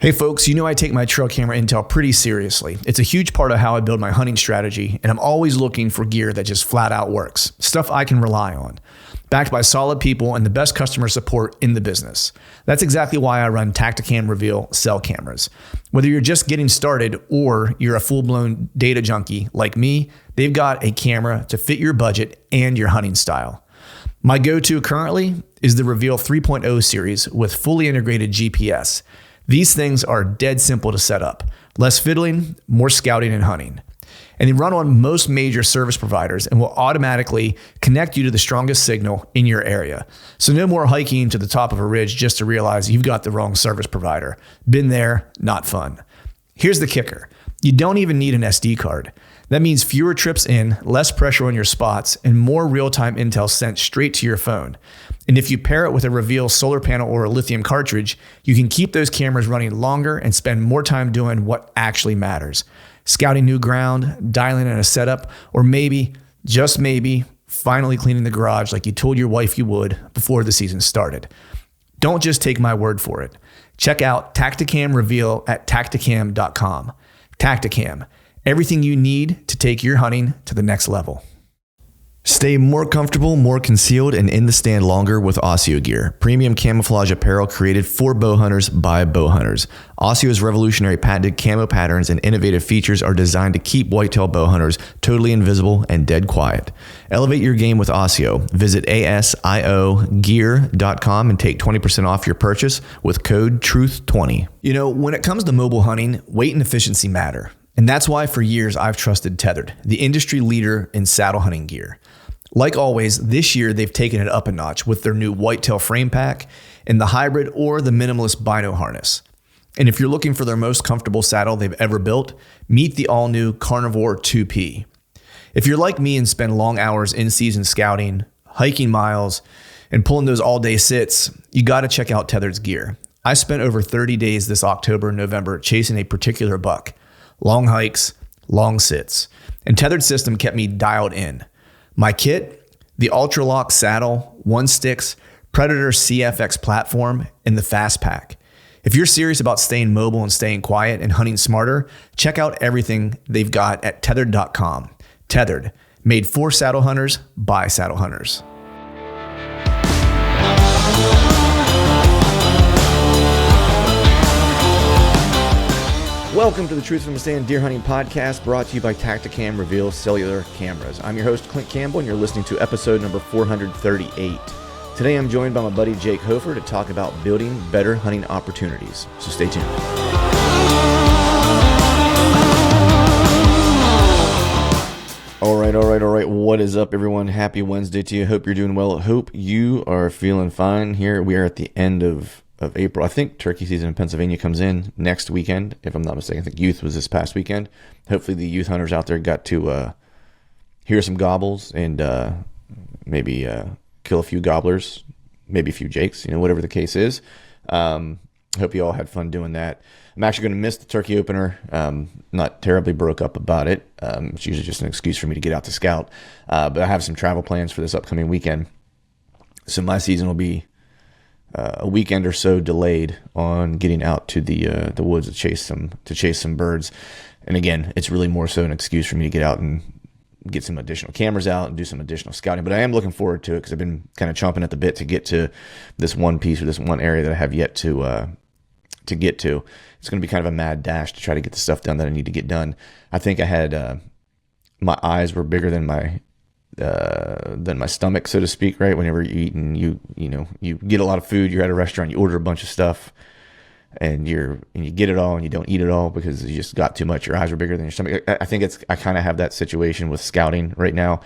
Hey folks, you know I take my trail camera intel pretty seriously. It's a huge part of how I build my hunting strategy, and I'm always looking for gear that just flat out works. Stuff I can rely on. Backed by solid people and the best customer support in the business. That's exactly why I run Tacticam Reveal cell cameras. Whether you're just getting started or you're a full-blown data junkie like me, they've got a camera to fit your budget and your hunting style. My go-to currently is the Reveal 3.0 series with fully integrated GPS. These things are dead simple to set up. Less fiddling, more scouting and hunting. And they run on most major service providers and will automatically connect you to the strongest signal in your area. So no more hiking to the top of a ridge just to realize you've got the wrong service provider. Been there, not fun. Here's the kicker. You don't even need an SD card. That means fewer trips in, less pressure on your spots, and more real-time intel sent straight to your phone. And if you pair it with a Reveal solar panel or a lithium cartridge, you can keep those cameras running longer and spend more time doing what actually matters. Scouting new ground, dialing in a setup, or maybe, just maybe, finally cleaning the garage like you told your wife you would before the season started. Don't just take my word for it. Check out Tacticam Reveal at tacticam.com. Tacticam. Everything you need to take your hunting to the next level. Stay more comfortable, more concealed, and in the stand longer with Oscio gear. Premium camouflage apparel created for bow hunters by bow hunters. Oscio's revolutionary patented camo patterns and innovative features are designed to keep whitetail bow hunters totally invisible and dead quiet. Elevate your game with Oscio. Visit asiogear.com and take 20% off your purchase with code TRUTH20. You know, when it comes to mobile hunting, weight and efficiency matter. And that's why for years I've trusted Tethered, the industry leader in saddle hunting gear. Like always, this year they've taken it up a notch with their new whitetail frame pack and the hybrid or the minimalist bino harness. And if you're looking for their most comfortable saddle they've ever built, meet the all-new Carnivore 2P. If you're like me and spend long hours in season scouting, hiking miles, and pulling those all-day sits, you got to check out Tethered's gear. I spent over 30 days this October and November chasing a particular buck. Long hikes, long sits. And Tethered system kept me dialed in. My kit, the Ultralock saddle, 1-Sticks, Predator CFX platform, and the Fast Pack. If you're serious about staying mobile and staying quiet and hunting smarter, check out everything they've got at tethered.com. Tethered, made for saddle hunters by saddle hunters. Welcome to the Truth from a Stand Deer Hunting Podcast, brought to you by Tacticam Reveal Cellular Cameras. I'm your host, Clint Campbell, and you're listening to episode number 438. Today I'm joined by my buddy Jake Hofer to talk about building better hunting opportunities. So stay tuned. All right. What is up, everyone? Happy Wednesday to you. Hope you're doing well. Hope you are feeling fine. Here we are at the end of April. I think turkey season in Pennsylvania comes in next weekend, if I'm not mistaken. I think youth was this past weekend. Hopefully the youth hunters out there got to hear some gobbles and maybe kill a few gobblers, maybe a few jakes, whatever the case is. Hope you all had fun doing that. I'm actually going to miss the turkey opener. Not terribly broke up about it. It's usually just an excuse for me to get out to scout. But I have some travel plans for this upcoming weekend. So my season will be a weekend or so delayed on getting out to the woods to chase some birds. And again, it's really more so an excuse for me to get out and get some additional cameras out and do some additional scouting. But I am looking forward to it because I've been kind of chomping at the bit to get to this one piece or this one area that I have yet to get to. It's going to be kind of a mad dash to try to get the stuff done that I need to get done. I think I had my eyes were bigger than my stomach, so to speak, right? Whenever you eat and you get a lot of food, you're at a restaurant, you order a bunch of stuff and you get it all and you don't eat it all because you just got too much. Your eyes are bigger than your stomach. I think I kind of have that situation with scouting right now.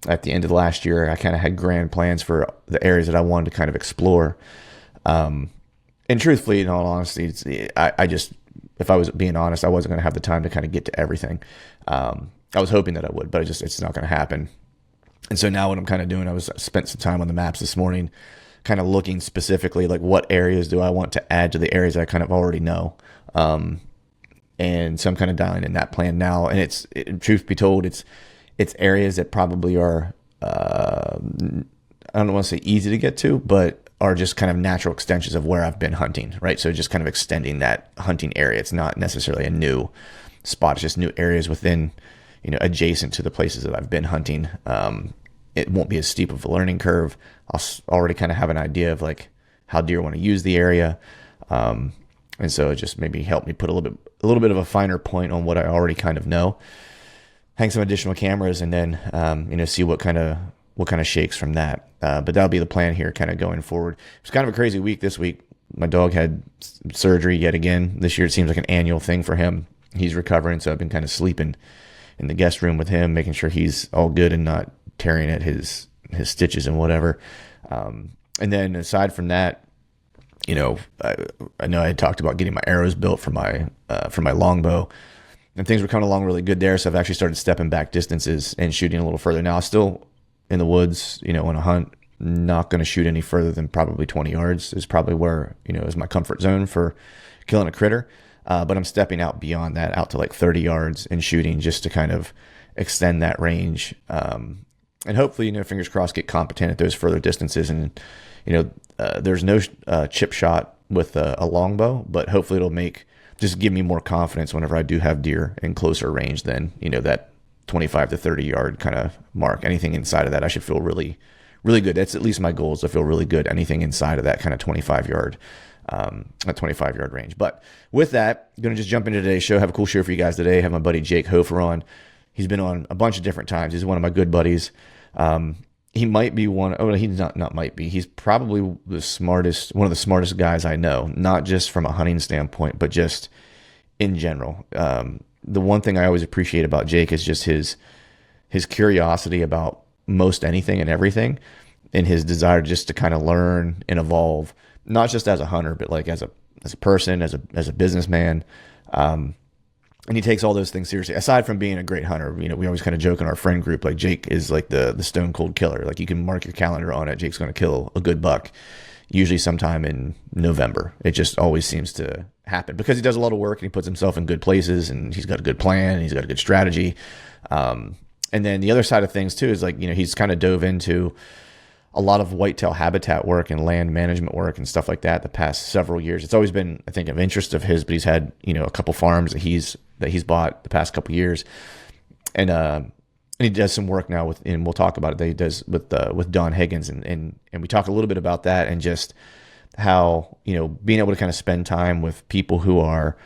At the end of last year, I kind of had grand plans for the areas that I wanted to kind of explore. And truthfully, in all honesty, I just, if I was being honest, I wasn't going to have the time to kind of get to everything. I was hoping that I would, but it's not going to happen. And so now what I'm kind of doing, I spent some time on the maps this morning, kind of looking specifically like what areas do I want to add to the areas that I kind of already know. And so I'm kind of dialing in that plan now. And truth be told, it's areas that probably are, I don't want to say easy to get to, but are just kind of natural extensions of where I've been hunting, right? So just kind of extending that hunting area. It's not necessarily a new spot. It's just new areas within, adjacent to the places that I've been hunting. It won't be as steep of a learning curve. I'll already kind of have an idea of like how deer want to use the area. And so it just maybe helped me put a little bit of a finer point on what I already kind of know. Hang some additional cameras and then, see what kind of shakes from that. But that'll be the plan here kind of going forward. It was kind of a crazy week this week. My dog had surgery yet again. This year it seems like an annual thing for him. He's recovering, so I've been kind of sleeping in the guest room with him, making sure he's all good and not tearing at his stitches and whatever. And then aside from that, I know I had talked about getting my arrows built for my longbow, and things were coming along really good there. So I've actually started stepping back distances and shooting a little further. Now, still in the woods, on a hunt, not going to shoot any further than probably 20 yards is probably where, is my comfort zone for killing a critter. But I'm stepping out beyond that, out to like 30 yards and shooting just to kind of extend that range. And hopefully, fingers crossed, get competent at those further distances. And, there's no chip shot with a longbow, but hopefully it'll just give me more confidence whenever I do have deer in closer range than, that 25 to 30 yard kind of mark. Anything inside of that, I should feel really, really good. That's at least my goal, is to feel really good. Anything inside of that kind of 25 yard range. But with that, I'm going to just jump into today's show. Have a cool show for you guys today. Have my buddy Jake Hofer on. He's been on a bunch of different times. He's one of my good buddies. He might be he's not might be. He's probably one of the smartest guys I know, not just from a hunting standpoint, but just in general. The one thing I always appreciate about Jake is just his curiosity about most anything and everything, and his desire just to kind of learn and evolve, not just as a hunter, but like as a person, as a businessman. And he takes all those things seriously. Aside from being a great hunter, we always kind of joke in our friend group, like Jake is like the stone cold killer. Like you can mark your calendar on it. Jake's going to kill a good buck, usually sometime in November. It just always seems to happen because he does a lot of work and he puts himself in good places and he's got a good plan and he's got a good strategy. And then the other side of things too is like, he's kind of dove into a lot of whitetail habitat work and land management work and stuff like that the past several years. It's always been, I think, of interest of his, but he's had, a couple farms that he's bought the past couple years. And he does some work now and we'll talk about it, that he does with Don Higgins. And we talk a little bit about that and just how, being able to kind of spend time with people who are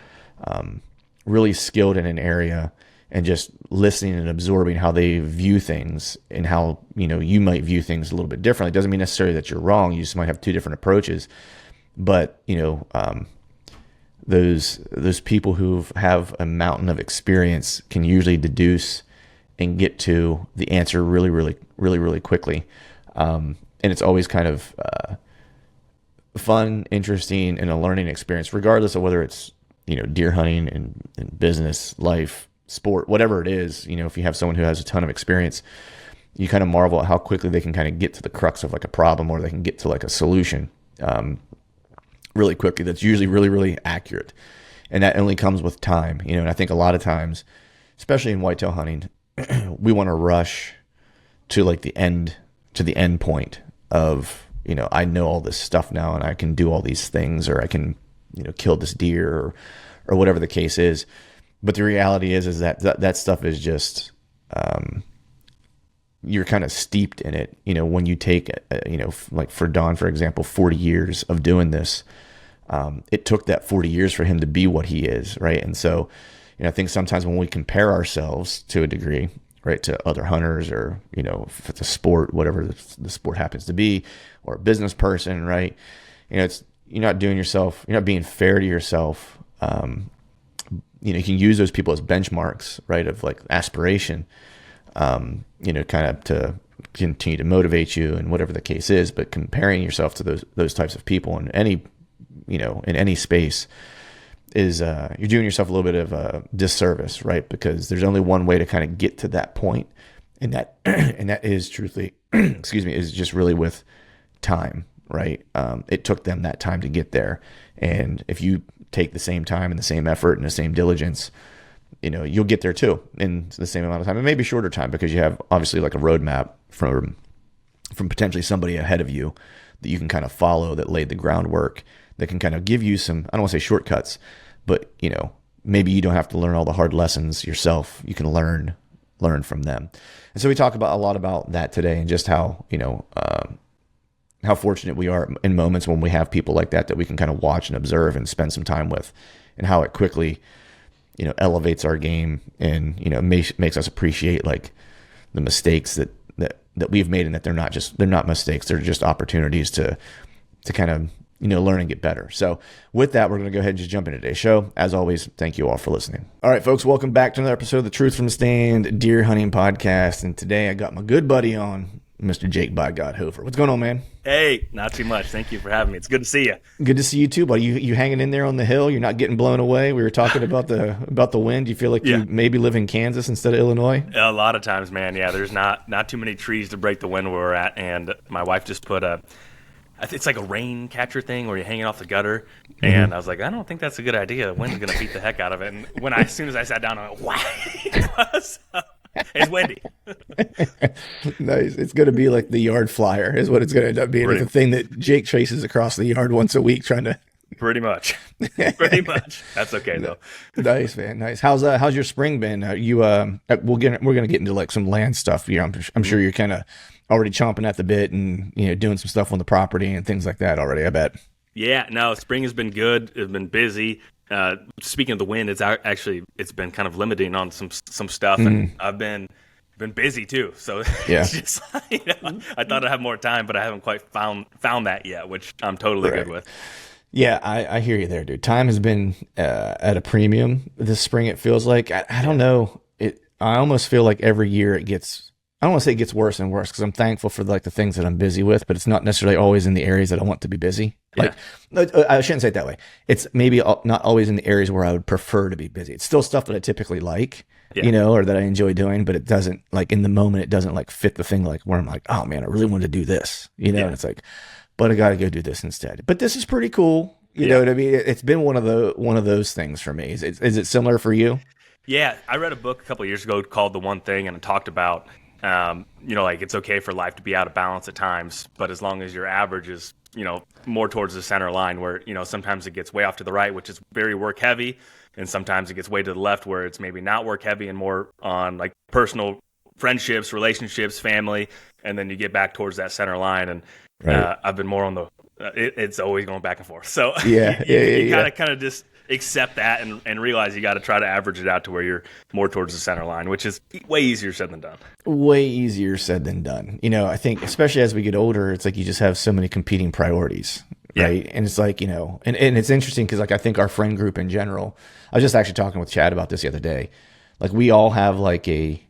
really skilled in an area and just listening and absorbing how they view things and how, you might view things a little bit differently. It doesn't mean necessarily that you're wrong. You just might have two different approaches. But, those people who have a mountain of experience can usually deduce and get to the answer really, really, really, really quickly. And it's always kind of fun, interesting, and a learning experience, regardless of whether it's, deer hunting and business, life, sport, whatever it is. If you have someone who has a ton of experience, you kind of marvel at how quickly they can kind of get to the crux of like a problem, or they can get to like a solution really quickly. That's usually really, really accurate. And that only comes with time, and I think a lot of times, especially in whitetail hunting, we want to rush to like the end point of, I know all this stuff now and I can do all these things, or I can, kill this deer or whatever the case is. But the reality is that stuff is just, you're kind of steeped in it. When you take, like for Don, for example, 40 years of doing this, it took that 40 years for him to be what he is. Right. And so, I think sometimes when we compare ourselves to a degree, right, to other hunters, or, if it's a sport, whatever the sport happens to be, or a business person, right. You're not being fair to yourself. You can use those people as benchmarks, right, of like aspiration, kind of to continue to motivate you and whatever the case is. But comparing yourself to those types of people in any space is, you're doing yourself a little bit of a disservice, right? Because there's only one way to kind of get to that point. And that is truthfully, is just really with time, right? It took them that time to get there. And if you take the same time and the same effort and the same diligence, you'll get there too in the same amount of time, and maybe shorter time, because you have obviously like a roadmap from potentially somebody ahead of you that you can kind of follow that laid the groundwork that can kind of give you some, I don't want to say shortcuts, but maybe you don't have to learn all the hard lessons yourself. You can learn from them. And so we talk about a lot about that today, and just how fortunate we are in moments when we have people like that we can kind of watch and observe and spend some time with, and how it quickly, elevates our game and, makes us appreciate like the mistakes that we've made, and that they're not mistakes. They're just opportunities to kind of, learn and get better. So with that, we're going to go ahead and just jump into today's show. As always, thank you all for listening. All right, folks, welcome back to another episode of the Truth from the Stand Deer Hunting Podcast. And today I got my good buddy on, Mr. Jake by God Hofer. What's going on, man? Hey, not too much. Thank you for having me. It's good to see you. Good to see you too, buddy. You hanging in there on the hill? You're not getting blown away? We were talking about the wind. You feel like you maybe live in Kansas instead of Illinois? A lot of times, man. Yeah, there's not too many trees to break the wind where we're at, and my wife just put it's like a rain catcher thing where you're hanging off the gutter, and I was like, I don't think that's a good idea. The wind's gonna beat the heck out of it. And as soon as I sat down, I went, wow. It's windy. Nice. It's going to be like the yard flyer is what it's going to end up being. It's a thing that Jake chases across the yard once a week trying to. Pretty much. That's okay though. Nice, man. Nice. How's your spring been? We're going to get into like some land stuff. I'm sure you're kind of already chomping at the bit and, doing some stuff on the property and things like that already, I bet. Yeah, no, spring has been good. It's been busy. Speaking of the wind, it's been kind of limiting on some stuff, and I've been busy too. So it's just I thought I'd have more time, but I haven't quite found that yet, which I'm totally good with. Yeah, I hear you there, dude. Time has been at a premium this spring. It feels like I don't know. I almost feel like every year it gets. I don't want to say it gets worse and worse, because I'm thankful for like the things that I'm busy with, but it's not necessarily always in the areas that I want to be busy. Like, I shouldn't say it that way. It's maybe not always in the areas where I would prefer to be busy. It's still stuff that I typically like, or that I enjoy doing, but it doesn't, like, in the moment, it doesn't like fit the thing, like where I'm like, oh man, I really want to do this, and it's like, but I got to go do this instead. But this is pretty cool. You know what I mean? It's been one of those things for me. Is it similar for you? Yeah. I read a book a couple of years ago called The One Thing, and it talked about, like it's okay for life to be out of balance at times, but as long as your average is, more towards the center line, where, sometimes it gets way off to the right, which is very work heavy. And sometimes it gets way to the left, where it's maybe not work heavy and more on like personal friendships, relationships, family. And then you get back towards that center line. And I've been more on the, it's always going back and forth. So you kind of just accept that and realize you got to try to average it out to where you're more towards the center line, which is way easier said than done. Way easier said than done. I think especially as we get older, it's like you just have so many competing priorities, right? And it's like, and it's interesting because like I think our friend group in general, I was just actually talking with Chad about this the other day. Like we all have like we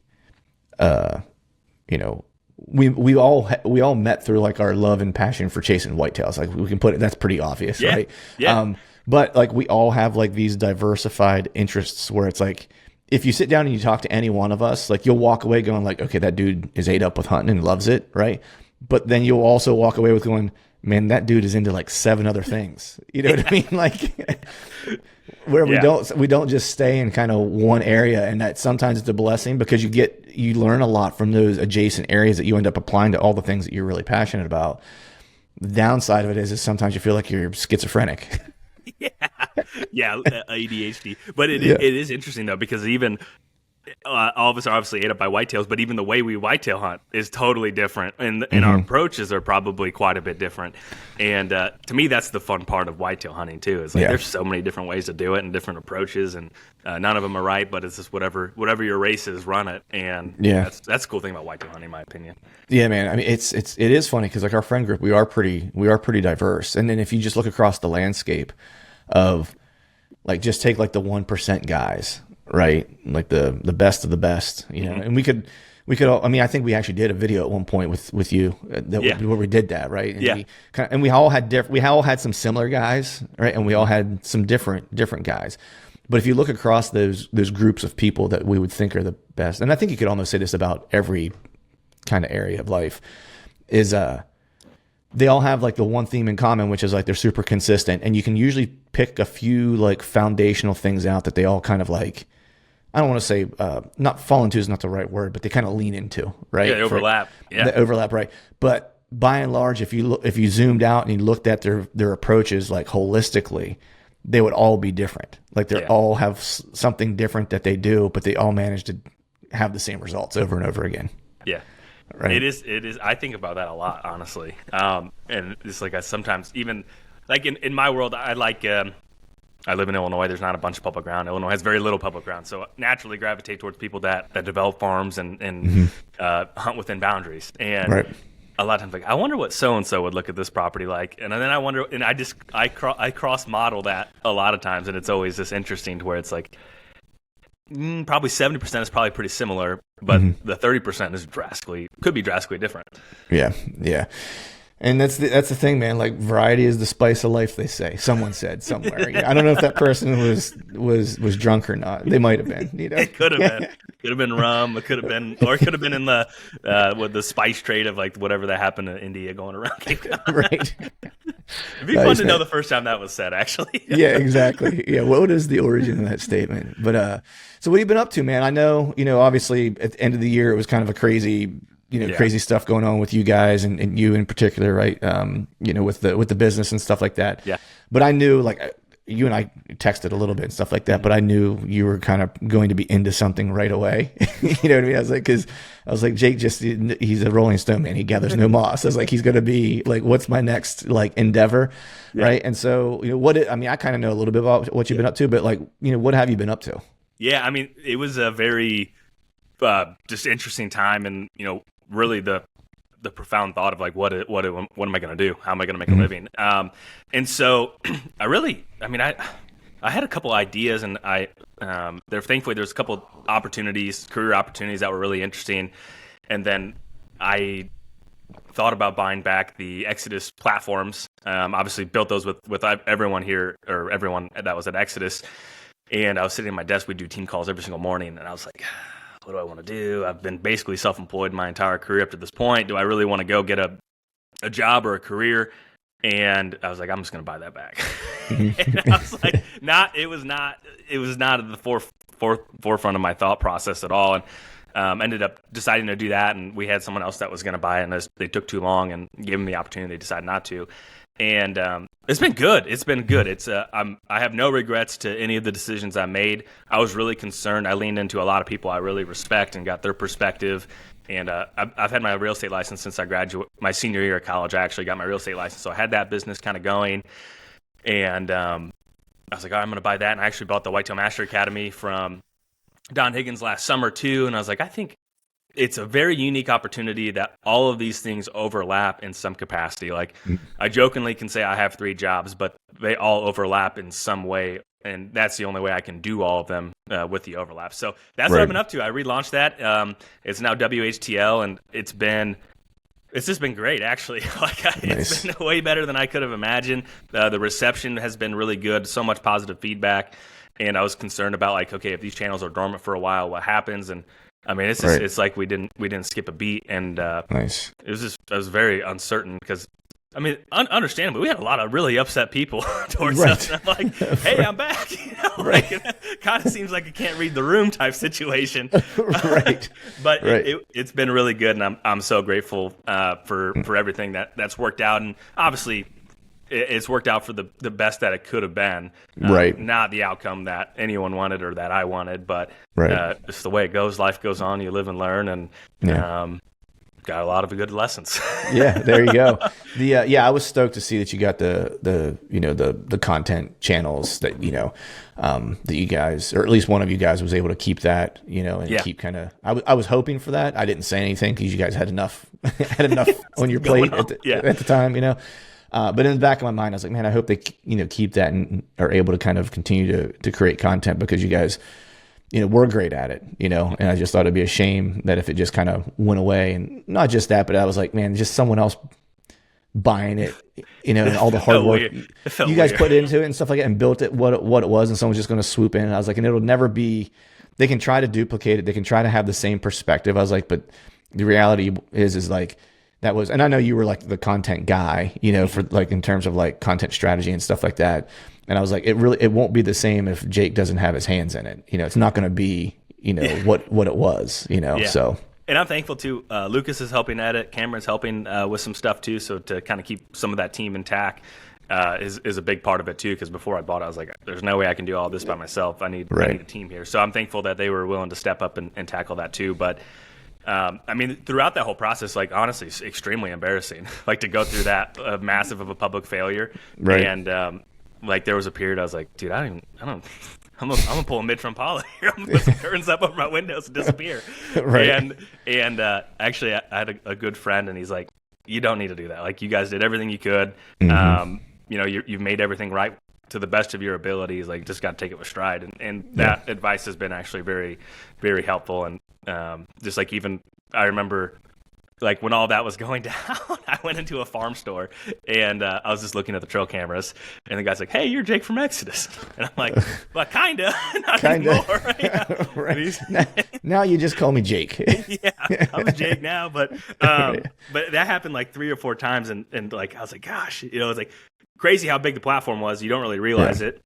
all met through like our love and passion for chasing whitetails. Like we can put it, that's pretty obvious, right? Yeah. But like we all have like these diversified interests where it's like, if you sit down and you talk to any one of us, like you'll walk away going like, okay, that dude is ate up with hunting and loves it, right? But then you'll also walk away with going, man, that dude is into like 7 other things. You know what I mean? Like where we don't just stay in kind of one area, and that sometimes it's a blessing because you learn a lot from those adjacent areas that you end up applying to all the things that you're really passionate about. The downside of it is sometimes you feel like you're schizophrenic. ADHD. But it is interesting though, because even all of us are obviously ate up by whitetails, but even the way we whitetail hunt is totally different, and our approaches are probably quite a bit different. And to me, that's the fun part of whitetail hunting too. Is like there's so many different ways to do it and different approaches, and none of them are right. But it's just whatever your race is, run it. And that's the cool thing about whitetail hunting, in my opinion. Yeah, man. I mean, it is funny because like our friend group, we are pretty diverse. And then if you just look across the landscape of like just take like the 1% guys. Right, like the best of the best, and we could all, I mean, I think we actually did a video at one point with you where we did that, right? And we all had some similar guys, right? And we all had some different guys. But if you look across those groups of people that we would think are the best, and I think you could almost say this about every kind of area of life, is they all have like the one theme in common, which is like they're super consistent, and you can usually pick a few like foundational things out that they all kind of like, I don't want to say not fall into is not the right word, but they kind of lean into, right? Yeah, they overlap. They overlap, right? But by and large, if you zoomed out and you looked at their approaches like holistically, they would all be different. Like they all have something different that they do, but they all manage to have the same results over and over again. Yeah. Right. It is. I think about that a lot, honestly. And it's like I sometimes even like in my world, I live in Illinois. There's not a bunch of public ground. Illinois has very little public ground, so I naturally gravitate towards people that develop farms and hunt within boundaries. And a lot of times, like, I wonder what so and so would look at this property like, and then I wonder, and I cross model that a lot of times, and it's always this interesting to where it's like probably 70% is probably pretty similar, but the 30% is could be drastically different. Yeah. And that's the thing, man. Like, variety is the spice of life, they say. Someone said somewhere. I don't know if that person was drunk or not. They might have been. It could have been. Could have been rum. It could have been in the with the spice trade of like whatever that happened in India going around Cape Cod. Right. It'd be fun to know the first time that was said, actually. Yeah, exactly. Yeah, what is the origin of that statement? But so what have you been up to, man? I know, obviously at the end of the year it was kind of a crazy. Crazy stuff going on with you guys and you in particular, right? With the business and stuff like that. Yeah. But I knew, like, you and I texted a little bit and stuff like that, but I knew you were kind of going to be into something right away. You know what I mean? I was like, Jake he's a Rolling Stone, man. He gathers no moss. I was like, he's going to be like, what's my next like endeavor? Yeah. Right. And so, I kind of know a little bit about what you've been up to, but like, what have you been up to? Yeah. I mean, it was a very, just interesting time, and, really the profound thought of like, what am I going to do? How am I going to make a living? And so I had a couple ideas, and thankfully there's a couple career opportunities that were really interesting. And then I thought about buying back the Exodus platforms. Obviously built those with everyone here, or everyone that was at Exodus. And I was sitting at my desk. We'd do team calls every single morning, and I was like, what do I want to do? I've been basically self-employed my entire career up to this point. Do I really want to go get a job or a career? And I was like, I'm just going to buy that back. And I was like, it was not at the forefront of my thought process at all. And ended up deciding to do that. And we had someone else that was going to buy it, and they took too long and gave them the opportunity. They decided not to. And it's been good. It's I have no regrets to any of the decisions I made. I was really concerned. I leaned into a lot of people I really respect and got their perspective. And I've had my real estate license since I graduated. My senior year of college, I actually got my real estate license. So I had that business kind of going. And I was like, all right, I'm going to buy that. And I actually bought the Whitetail Master Academy from Don Higgins last summer too. And I was like, I think it's a very unique opportunity that all of these things overlap in some capacity. Like, I jokingly can say I have 3 jobs, but they all overlap in some way. And that's the only way I can do all of them with the overlap. So that's what I've been up to. I relaunched that. It's now WHTL, and it's just been great, actually. It's been way better than I could have imagined. The reception has been really good. So much positive feedback. And I was concerned about, like, okay, if these channels are dormant for a while, what happens? And I mean, it's like we didn't skip a beat, and nice. I was very uncertain because, I mean, understandably, we had a lot of really upset people towards us. And I'm like, hey, I'm back. Like, it kind of seems like a can't read the room type situation. Right. But it's been really good, and I'm so grateful for everything that's worked out, and obviously it's worked out for the best that it could have been. Not the outcome that anyone wanted or that I wanted, but just the way it goes. Life goes on. You live and learn, and got a lot of good lessons. Yeah, there you go. I was stoked to see that you got the content channels that that you guys, or at least one of you guys, was able to keep that, and keep kind of. I was hoping for that. I didn't say anything because you guys had enough on your plate at the time, But in the back of my mind, I was like, man, I hope they, keep that and are able to kind of continue to create content, because you guys, we're great at it, and I just thought it'd be a shame that if it just kind of went away. And not just that, but I was like, man, just someone else buying it, and all the hard work you guys put into it and stuff like that, and built it what it was, and someone's just going to swoop in. And I was like, and it'll never be, they can try to duplicate it. They can try to have the same perspective. I was like, but the reality is like, that was, and I know you were like the content guy, for like in terms of like content strategy and stuff like that. And I was like, it won't be the same if Jake doesn't have his hands in it. It's not going to be, what it was, so. And I'm thankful too. Lucas is helping edit. Cameron's helping with some stuff too. So to kind of keep some of that team intact is a big part of it too. Because before I bought it, I was like, "There's no way I can do all this by myself. I need a team here." So I'm thankful that they were willing to step up and tackle that too. But I mean, throughout that whole process, like honestly, it's extremely embarrassing. Like to go through that massive of a public failure, and like there was a period I was like, dude, I'm gonna pull a mid from Paula here. I'm gonna put some curtains up over my windows and disappear. And actually, I had a good friend, and he's like, you don't need to do that. Like you guys did everything you could. You know, you've made everything right to the best of your abilities. Like just got to take it with stride. And that advice has been actually very, very helpful. And just like even I remember like when all that was going down, I went into a farm store and I was just looking at the trail cameras, and the guy's like, "Hey, you're Jake from Exodus," and I'm like, "Well, kinda, not anymore." Now you just call me Jake. Yeah, I'm Jake now, but that happened like 3 or 4 times, and like I was like, "Gosh," you know, it's like crazy how big the platform was. You don't really realize it,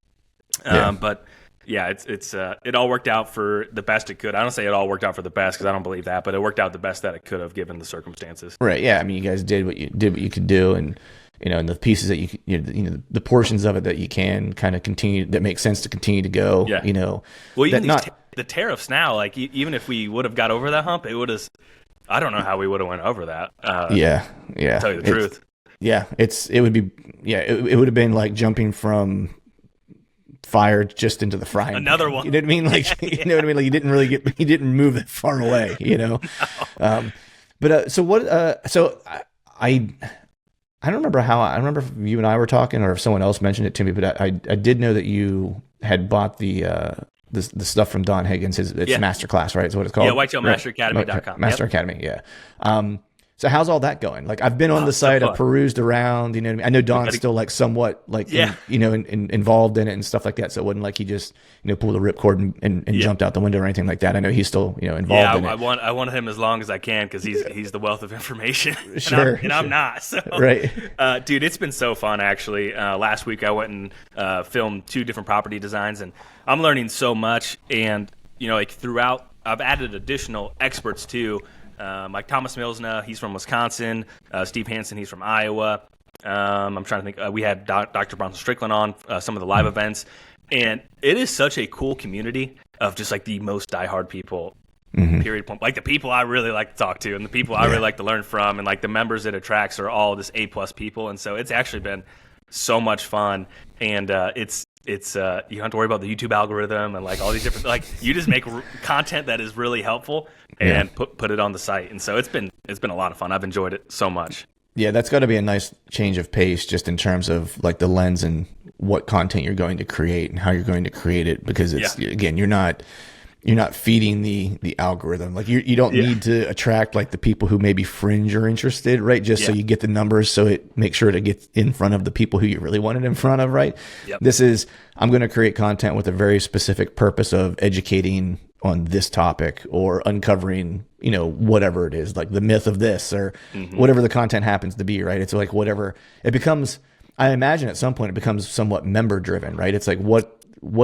but. Yeah, it all worked out for the best it could. I don't say it all worked out for the best because I don't believe that, but it worked out the best that it could have given the circumstances. Right. Yeah. I mean, you guys did what you could do, and you know, and the pieces that you know, the portions of it that you can kind of continue that make sense to continue to go. Yeah. You know, well, even the tariffs now, like even if we would have got over that hump, it would have. I don't know how we would have went over that. Yeah. To tell you the truth. Yeah. It would be. Yeah. It would have been like jumping from fire just into the frying another pan. one. You know what I mean? Like you know what I mean? Like you didn't move that far away, you know? No. So I don't remember I remember if you and I were talking or if someone else mentioned it to me, but I did know that you had bought the stuff from Don Higgins, it's Masterclass, right? Is what it's called? Yeah, whitetailmasteracademy.com. Master Academy, yeah. So how's all that going? Like I've been on the site, I've perused around, you know what I mean? I know Don's still like somewhat like, involved in it and stuff like that. So it wasn't like he just, you know, pulled the ripcord and jumped out the window or anything like that. I know he's still, you know, involved in it. I want him as long as I can because he's the wealth of information. Sure. And I'm not. So, right. Dude, it's been so fun actually. Last week I went and filmed 2 different property designs, and I'm learning so much. And, you know, like throughout, I've added additional experts too. Like Thomas Milsna, he's from Wisconsin. Steve Hansen, he's from Iowa. I'm trying to think. We had Dr. Bronson Strickland on some of the live events. And it is such a cool community of just like the most diehard people, period. Point. Like the people I really like to talk to and the people I really like to learn from. And like the members it attracts are all this A+ people. And so it's actually been so much fun. And it's you don't have to worry about the YouTube algorithm and like all these different, like you just make content that is really helpful and put it on the site. And so it's been a lot of fun. I've enjoyed it so much. Yeah, that's got to be a nice change of pace just in terms of like the lens and what content you're going to create and how you're going to create it, because it's again, you're not feeding the algorithm. Like you don't need to attract like the people who maybe fringe or interested, right? Just so you get the numbers, so it makes sure to get in front of the people who you really want it in front of, right? Yep. This is, I'm going to create content with a very specific purpose of educating on this topic or uncovering, you know, whatever it is, like the myth of this or whatever the content happens to be, right? It's like whatever it becomes. I imagine at some point it becomes somewhat member driven, right? It's like what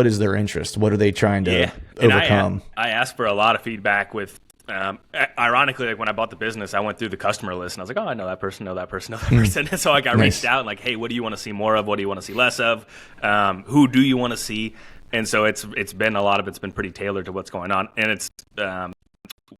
is their interest? What are they trying to overcome? I asked for a lot of feedback with, ironically, like when I bought the business, I went through the customer list and I was like, oh, I know that person, know that person, know that person. And so I got reached out and like, hey, what do you want to see more of? What do you want to see less of? Who do you want to see? And so it's been a lot of it's been pretty tailored to what's going on. And it's,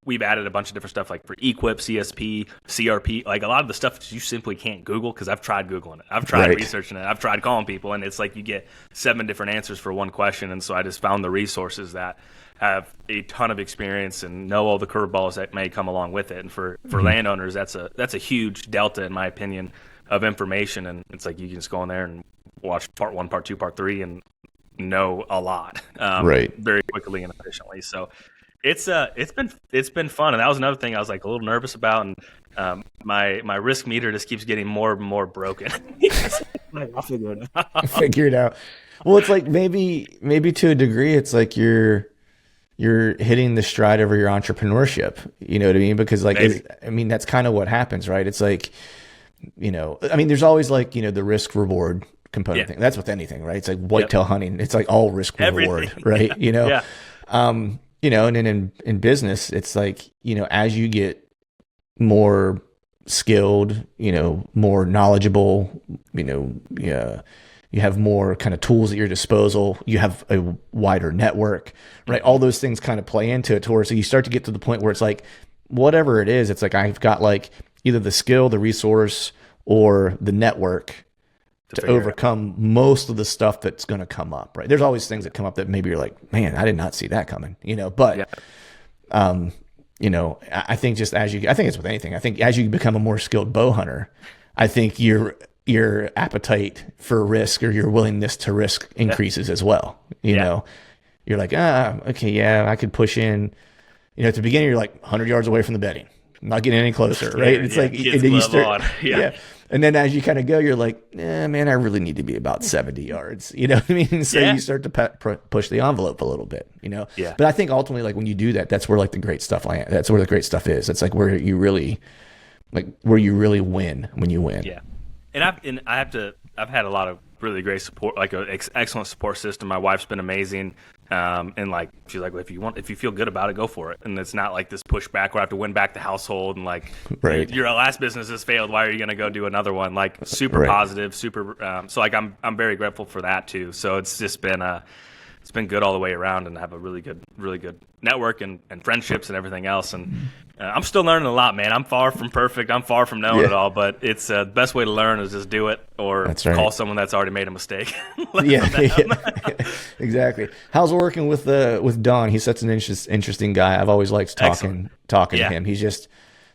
we've added a bunch of different stuff like for equip, CSP, CRP, like a lot of the stuff you simply can't Google because I've tried Googling it. I've tried researching it. I've tried calling people, and it's like you get 7 different answers for one question. And so I just found the resources that have a ton of experience and know all the curveballs that may come along with it. And for landowners, that's a huge delta, in my opinion, of information. And it's like you can just go in there and watch part 1, part 2, part 3, and know a lot very quickly and efficiently. So it's been fun, and that was another thing I was like a little nervous about, and my risk meter just keeps getting more and more broken. I'll figure it out. Figure it out. Well, it's like maybe to a degree, it's like you're hitting the stride over your entrepreneurship. You know what I mean? Because like that's kind of what happens, right? It's like, you know, I mean, there's always like, you know, the risk reward component thing. That's with anything, right? It's like whitetail hunting. It's like all risk reward, right? You know. you know, and then in business, it's like, you know, as you get more skilled, you know, more knowledgeable, you know, yeah, you have more kind of tools at your disposal. You have a wider network, right? All those things kind of play into it, to where so you start to get to the point where it's like, whatever it is, it's like I've got like either the skill, the resource, or the network to overcome most of the stuff that's going to come up, right? There's always things that come up that maybe you're like, man, I did not see that coming, you know, but, you know, I think just I think it's with anything. I think as you become a more skilled bow hunter, I think your appetite for risk, or your willingness to risk, increases as well. You know, you're like, okay, yeah, I could push in. You know, at the beginning, you're like 100 yards away from the bedding. I'm not getting any closer, right? It's like, and then you start, and then as you kind of go, you're like, man, I really need to be about 70 yards. You know what I mean? So you start to push the envelope a little bit, you know? Yeah. But I think ultimately, like when you do that, that's where like the great stuff that's where the great stuff is. It's like where you really win when you win. Yeah. And I've had a lot of really great support, like an excellent support system. My wife's been amazing. And like, she's like, well, if you feel good about it, go for it. And it's not like this pushback where I have to win back the household and like, your last business has failed. Why are you going to go do another one? Like super positive, super. So like, I'm very grateful for that too. So it's just been, it's been good all the way around, and have a really good network and friendships and everything else. And I'm still learning a lot, man. I'm far from perfect. I'm far from knowing it all, but it's the best way to learn is just do it, or call someone that's already made a mistake. Exactly. How's working with Don? He's such an interesting guy. I've always liked talking to him. He's just,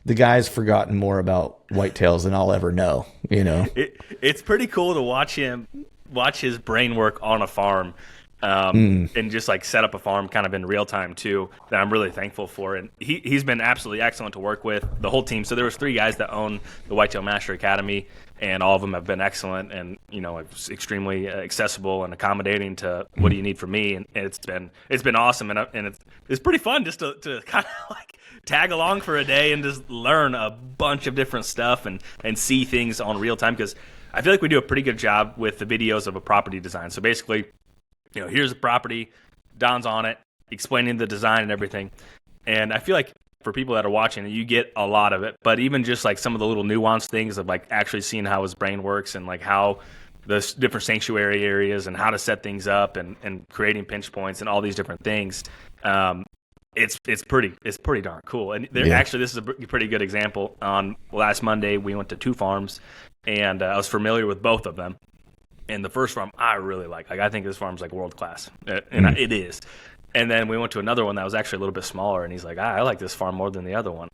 the guy's forgotten more about whitetails than I'll ever know, you know? It's pretty cool to watch his brain work on a farm. And just like set up a farm kind of in real time too, that I'm really thankful for. And he's been absolutely excellent to work with, the whole team. So there was 3 guys that own the Whitetail Master Academy, and all of them have been excellent, and, you know, it's extremely accessible and accommodating to what do you need from me. And it's been awesome. And it's pretty fun just to kind of like tag along for a day and just learn a bunch of different stuff and see things on real time. Cause I feel like we do a pretty good job with the videos of a property design. So basically, you know, here's the property, Don's on it, explaining the design and everything. And I feel like for people that are watching, you get a lot of it. But even just like some of the little nuanced things of like actually seeing how his brain works, and like how the different sanctuary areas and how to set things up, and creating pinch points and all these different things. It's pretty darn cool. And actually, this is a pretty good example. On last Monday, we went to 2 farms, and I was familiar with both of them. And the first farm I really like. I think this farm's like world class, and it is. And then we went to another one that was actually a little bit smaller, and he's like, I like this farm more than the other one.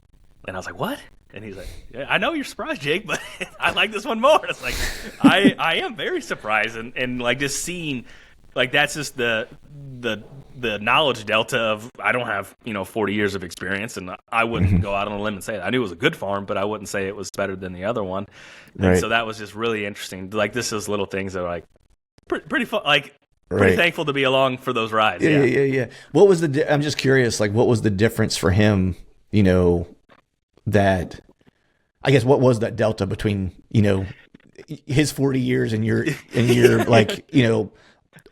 And I was like, what? And he's like, yeah, I know you're surprised, Jake, but I like this one more. It's like, I am very surprised, and like just seeing, like that's just the knowledge delta of, I don't have 40 years of experience, and I wouldn't go out on a limb and say it. I knew it was a good farm, but I wouldn't say it was better than the other one. And so that was just really interesting. Like this is little things that are like pretty fun, like pretty thankful to be along for those rides. Yeah. What was I'm just curious, like what was the difference for him? That I guess what was that delta between his 40 years and your like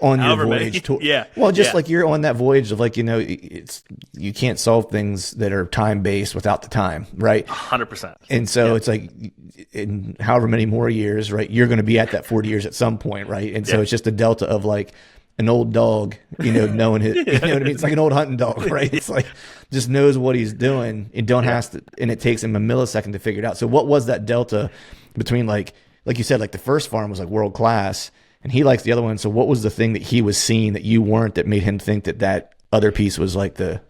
on your voyage tour. Like you're on that voyage of like, it's, you can't solve things that are time based without the time. Right. 100%. And so it's like in however many more years, right, you're going to be at that 40 years at some point. Right. And so it's just a delta of like an old dog, knowing it, you know what I mean? It's like an old hunting dog, right? It's like, just knows what he's doing and and it takes him a millisecond to figure it out. So what was that delta between like you said, like the first farm was like world class, and he likes the other one. So what was the thing that he was seeing that you weren't, that made him think that other piece was like the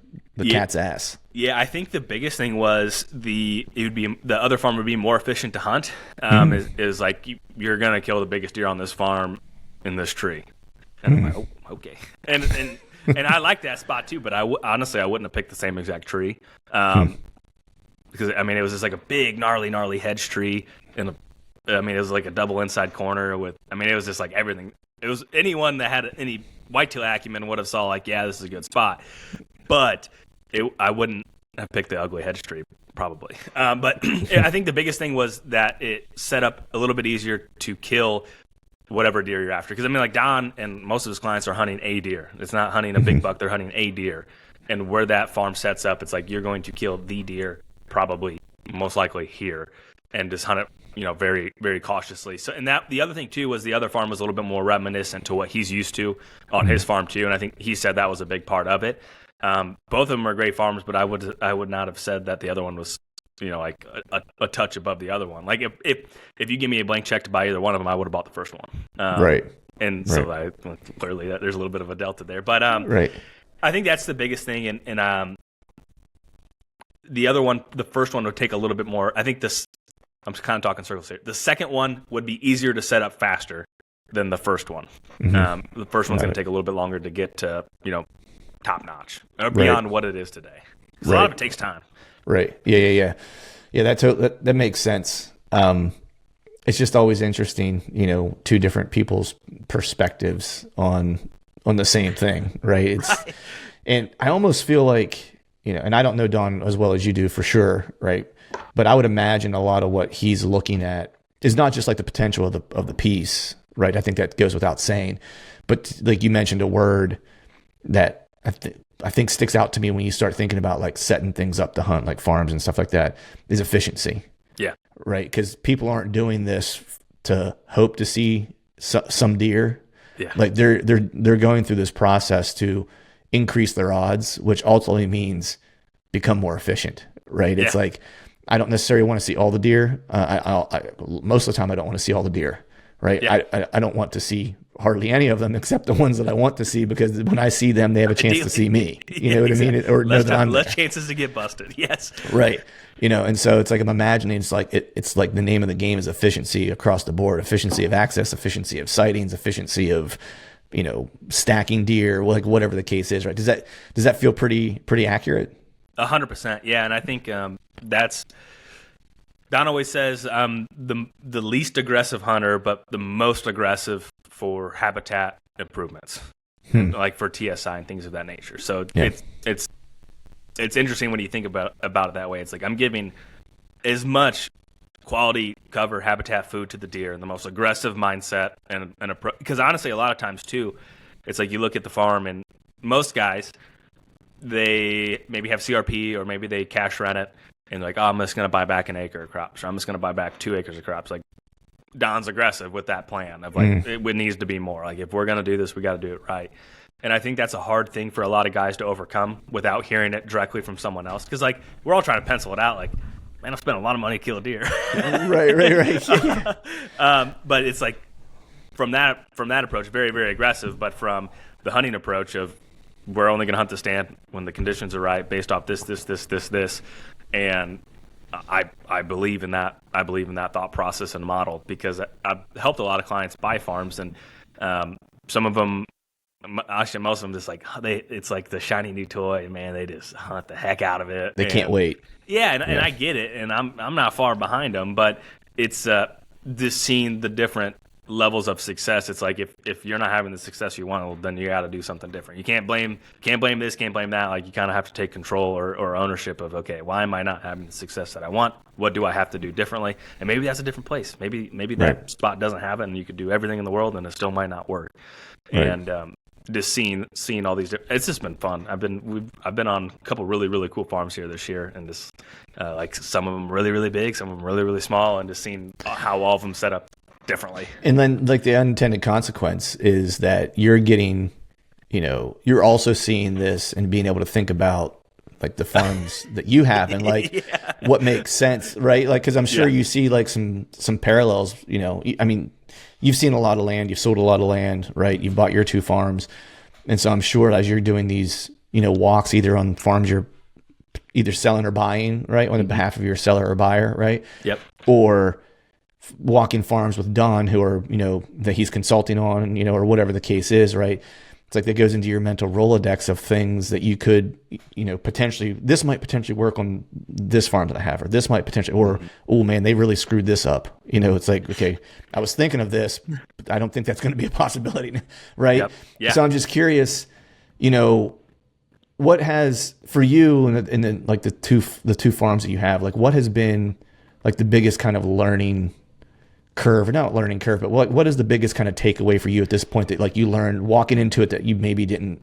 cat's ass? Yeah, I think the biggest thing was the other farm would be more efficient to hunt. Is like you're gonna kill the biggest deer on this farm in this tree, and I'm like, oh, okay, and I like that spot too. But honestly, I wouldn't have picked the same exact tree, because I mean it was just like a big gnarly hedge tree, and it was like a double inside corner with, it was just like everything. It was, anyone that had any whitetail acumen would have saw like, yeah, this is a good spot. But I wouldn't have picked the ugly hedge tree probably. But I think the biggest thing was that it set up a little bit easier to kill whatever deer you're after. Because I mean, like Don and most of his clients are hunting a deer. It's not hunting a big buck; they're hunting a deer. And where that farm sets up, it's like you're going to kill the deer, probably most likely here, and just hunt it, very, very cautiously. So, and that the other thing too was the other farm was a little bit more reminiscent to what he's used to on his farm too, and I think he said that was a big part of it. Both of them are great farms, but I would not have said that the other one was, like a touch above the other one. Like if you give me a blank check to buy either one of them, I would have bought the first one. Right. And so clearly there's a little bit of a delta there, but right. I think that's the biggest thing, and the other one, the first one would take a little bit more. I think this. I'm just kind of talking circles here. The second one would be easier to set up faster than the first one. The first one's going to take a little bit longer to get to, top notch or beyond what it is today. A lot of it takes time. Right. Yeah. That makes sense. It's just always interesting, two different people's perspectives on the same thing, right? And I almost feel like, and I don't know Don as well as you do for sure, right? But I would imagine a lot of what he's looking at is not just like the potential of the piece, right? I think that goes without saying. But like you mentioned, a word that I think sticks out to me when you start thinking about like setting things up to hunt, like farms and stuff like that, is efficiency. Yeah. Right. Because people aren't doing this to hope to see some deer. Yeah. Like they're going through this process to increase their odds, which ultimately means become more efficient. Right. It's like, I don't necessarily want to see all the deer. Most of the time, I don't want to see all the deer, right? Yeah. I don't want to see hardly any of them except the ones that I want to see, because when I see them, they have a chance to see me. You know what I mean? Or know that I'm less chances to get busted. Yes. Right. And so it's like I'm imagining it's like it's like the name of the game is efficiency across the board: efficiency of access, efficiency of sightings, efficiency of stacking deer, like whatever the case is. Right? Does that feel pretty accurate? 100%. Yeah, and I think that's Don always says the least aggressive hunter, but the most aggressive for habitat improvements, like for TSI and things of that nature. So it's interesting when you think about it that way. It's like I'm giving as much quality cover, habitat, food to the deer in the most aggressive mindset and because honestly, a lot of times too, it's like you look at the farm and most guys, they maybe have CRP or maybe they cash rent it and like, oh, I'm just going to buy back an acre of crops, or I'm just going to buy back 2 acres of crops. Like Don's aggressive with that plan of like, it needs to be more. Like if we're going to do this, we got to do it right. And I think that's a hard thing for a lot of guys to overcome without hearing it directly from someone else. Cause like we're all trying to pencil it out. Like, man, I've spent a lot of money to kill a deer. Right. Yeah. But it's like from that approach, very, very aggressive, but from the hunting approach of, we're only going to hunt the stand when the conditions are right, based off this, and I believe in that. I believe in that thought process and model, because I've helped a lot of clients buy farms, and some of them, actually most of them, just like it's like the shiny new toy. Man, they just hunt the heck out of it. They can't wait. Yeah, and I get it, and I'm not far behind them, but it's just seeing the different levels of success. It's like if you're not having the success you want, well, then you got to do something different. You can't blame this, can't blame that. Like you kind of have to take control or ownership of, okay, why am I not having the success that I want? What do I have to do differently? And maybe that's a different place. Maybe that spot doesn't have it, and you could do everything in the world, and it still might not work. Right. And just seeing all these, it's just been fun. I've been on a couple really, really cool farms here this year, and just like some of them really, really big, some of them really, really small, and just seeing how all of them set up differently. And then like the unintended consequence is that you're getting, you're also seeing this and being able to think about like the farms that you have and like what makes sense, right? Like, cause I'm sure you see like some parallels, I mean, you've seen a lot of land, you've sold a lot of land, right? You've bought your 2 farms. And so I'm sure as you're doing these, walks either on farms you're either selling or buying, right? On behalf of your seller or buyer, right? Yep. Or walking farms with Don who are, that he's consulting on, or whatever the case is, right? It's like that goes into your mental Rolodex of things that you could, potentially, this might potentially work on this farm that I have, or this might potentially, or, oh man, they really screwed this up. It's like, okay, I was thinking of this, but I don't think that's going to be a possibility, right? Yep. Yeah. So I'm just curious, what has, for you and then like the two farms that you have, like what has been like the biggest kind of learning curve, or not learning curve, but what is the biggest kind of takeaway for you at this point that like you learned walking into it that you maybe didn't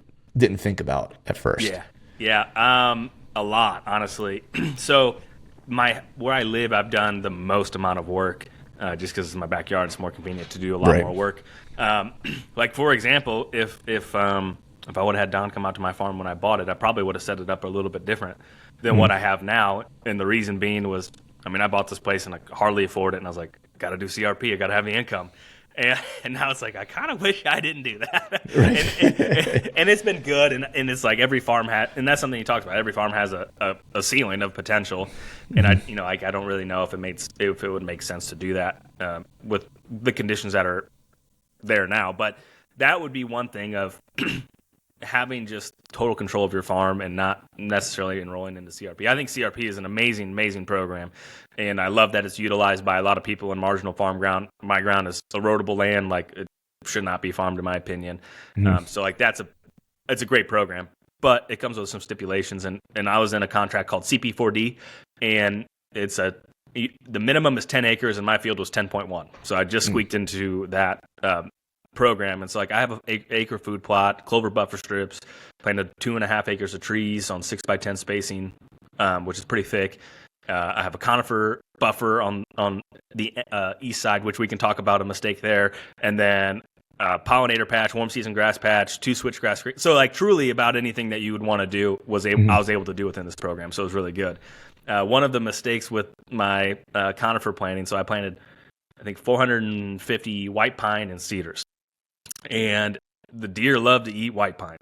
think about at first? Yeah. A lot, honestly. So where I live, I've done the most amount of work, just because it's my backyard. It's more convenient to do a lot more work. Like for example, if I would have had Don come out to my farm when I bought it, I probably would have set it up a little bit different than what I have now. And the reason being was, I bought this place and I could hardly afford it, and I was like, got to do CRP, I got to have the income. And now it's like, I kind of wish I didn't do that. Right. and it's been good. And it's like every farm and that's something you talked about. Every farm has a ceiling of potential. And I don't really know if it would make sense to do that with the conditions that are there now. But that would be one thing of having just total control of your farm and not necessarily enrolling into CRP. I think CRP is an amazing, amazing program, and I love that it's utilized by a lot of people in marginal farm ground. My ground is erodible land, like it should not be farmed, in my opinion. So like it's a great program, but it comes with some stipulations. And I was in a contract called CP4D, and the minimum is 10 acres, and my field was 10.1. So I just squeaked into that program. And so like I have an acre food plot, clover buffer strips, planted 2.5 acres of trees on 6x10 spacing, which is pretty thick. I have a conifer buffer on the east side, which we can talk about a mistake there. And then pollinator patch, warm season grass patch, 2 switchgrass. So like truly about anything that you would want to do I was able to do within this program. So it was really good. One of the mistakes with my conifer planting, so I planted, I think, 450 white pine and cedars. And the deer love to eat white pine.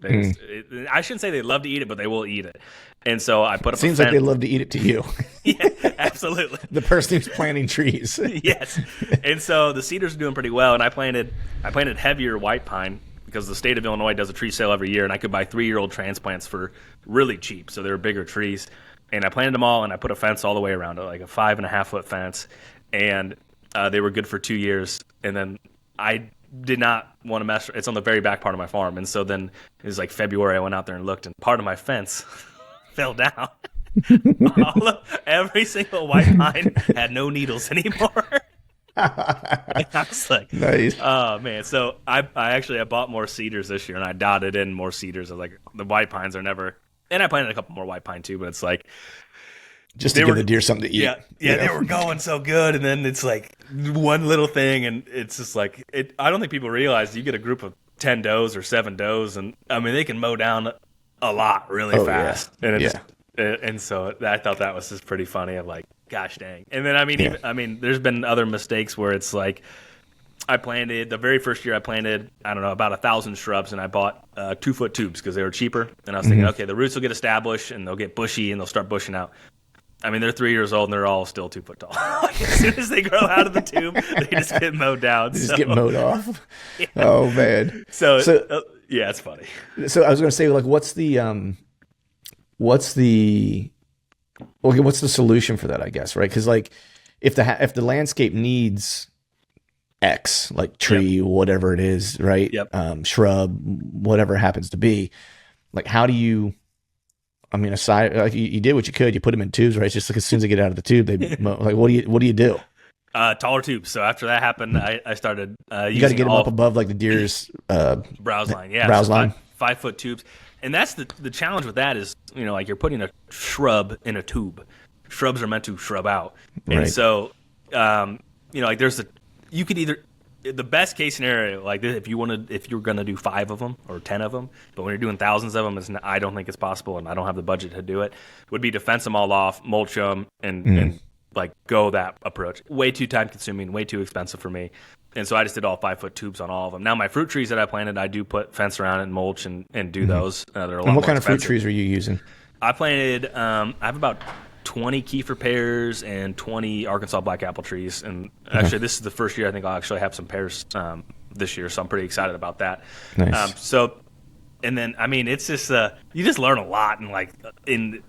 I shouldn't say they love to eat it, but they will eat it. And so I put up Seems like they love to eat it to you. Yeah, absolutely. The person who's planting trees. Yes. And so the cedars are doing pretty well, and I planted heavier white pine because the state of Illinois does a tree sale every year, and I could buy 3-year-old transplants for really cheap, so they were bigger trees. And I planted them all, and I put a fence all the way around it, like a 5.5-foot fence, and they were good for 2 years. And then I did not want to mess. It's on the very back part of my farm, and so then it was like February. I went out there and looked, and part of my fence fell down. Every single white pine had no needles anymore. I was like, nice. Oh man! So I bought more cedars this year, and I dotted in more cedars. I was like, the white pines are never. And I planted a couple more white pine too, but it's like just to give the deer something to eat. Yeah, they were going so good, and then it's like one little thing, and it's just like I don't think people realize you get a group of 10 does or 7 does, and they can mow down a lot really fast. Yeah. And so I thought that was just pretty funny. I'm like, gosh dang. And then there's been other mistakes where it's like I planted the very first year I planted about 1,000 shrubs, and I bought 2-foot tubes because they were cheaper. And I was thinking, okay, the roots will get established and they'll get bushy and they'll start bushing out. They're 3 years old and they're all still 2 foot tall. As soon as they grow out of the tube, they just get mowed down. They just get mowed off. Yeah. Oh man. So yeah, it's funny. So I was going to say, like, what's the solution for that? I guess, right? Because like, if the landscape needs X, like tree, whatever it is, right? Yep. Shrub, whatever it happens to be, like, how do you? Aside, like you did what you could. You put them in tubes, right? It's just like as soon as they get out of the tube, they like. What do you do? Taller tubes. So after that happened, I started. You got to get them up above like the deer's browse line. Yeah, browse line. 5-foot tubes, and that's the challenge with that is like you're putting a shrub in a tube. Shrubs are meant to shrub out, and so like you could either. The best case scenario, like this, if you're gonna do 5 of them or 10 of them, but when you're doing thousands of them, I don't think it's possible, and I don't have the budget to do it. Would be to fence them all off, mulch them, and like go that approach. Way too time consuming, way too expensive for me, and so I just did all 5-foot tubes on all of them. Now my fruit trees that I planted, I do put fence around it and mulch and do those. They're a lot and what more kind expensive. of fruit trees are you using? I planted. I have about 20 Hoefer pears and 20 Arkansas black apple trees. And actually, this is the first year I think I'll actually have some pears this year, so I'm pretty excited about that. Nice. And then it's just you just learn a lot. And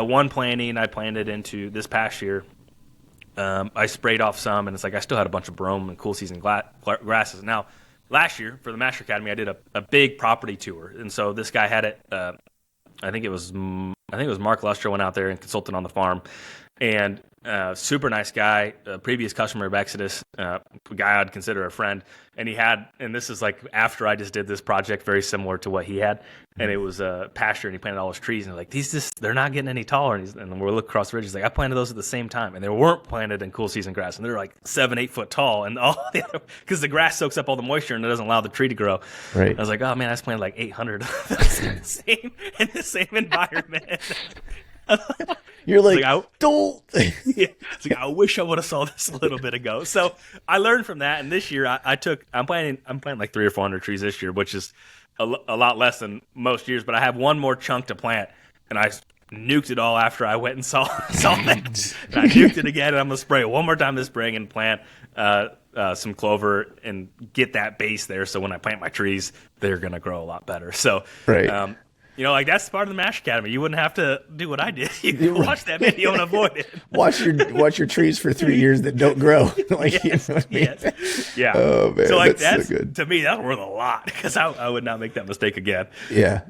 one planting I planted into this past year, I sprayed off some, and it's like I still had a bunch of brome and cool season grasses. Now, last year for the Master Academy, I did a big property tour, and so this guy had it. I think it was Mark Lustro went out there and consulted on the farm, and super nice guy, a previous customer of Exodus, a guy I'd consider a friend. And he had, and this is like after I just did this project very similar to what he had, and it was a pasture, and he planted all his trees, and like they're not getting any taller. And we're looking across the ridge. He's like, I planted those at the same time, and they weren't planted in cool season grass, and they're like 7-8 foot tall, and all the other, because the grass soaks up all the moisture and it doesn't allow the tree to grow. Right. I was like, oh man, I just planted like 800 in the same environment. You're like, don't. Yeah, it's like, I wish I would have saw this a little bit ago. So I learned from that, and this year I'm planting like 300 or 400 trees this year, which is a lot less than most years. But I have one more chunk to plant, and I nuked it all after I went and saw that. And I nuked it again, and I'm gonna spray it one more time this spring and plant some clover and get that base there. So when I plant my trees, they're gonna grow a lot better. So right. Like that's part of the MASH Academy. You wouldn't have to do what I did. You can watch that video and avoid it. watch your trees for 3 years that don't grow. Like, yes, you know what I mean? Yes. Yeah. Oh man, so like that's so good. To me, that's worth a lot because I would not make that mistake again. Yeah.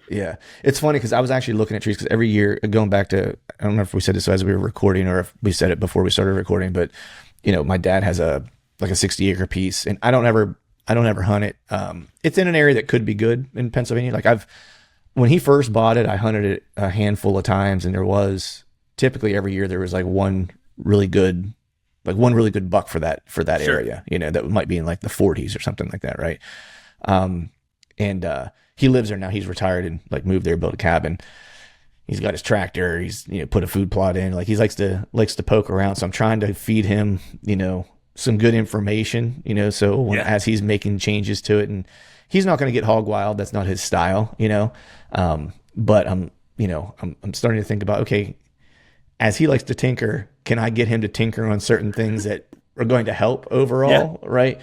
It's funny because I was actually looking at trees because every year, going back to, I don't know if we said this as we were recording or if we said it before we started recording, but my dad has a 60-acre piece, and I don't ever hunt it. It's in an area that could be good in Pennsylvania. Like when he first bought it, I hunted it a handful of times, and there was typically every year there was like one really good buck for that sure. area, that might be in like the 40s or something like that. Right. And he lives there now. He's retired and like moved there, built a cabin. He's got his tractor. He's, put a food plot in, like he likes to poke around. So I'm trying to feed him, some good information, so as he's making changes to it, and he's not going to get hog wild. That's not his style, but I'm starting to think about, okay, as he likes to tinker, can I get him to tinker on certain things that are going to help overall? Yeah. Right.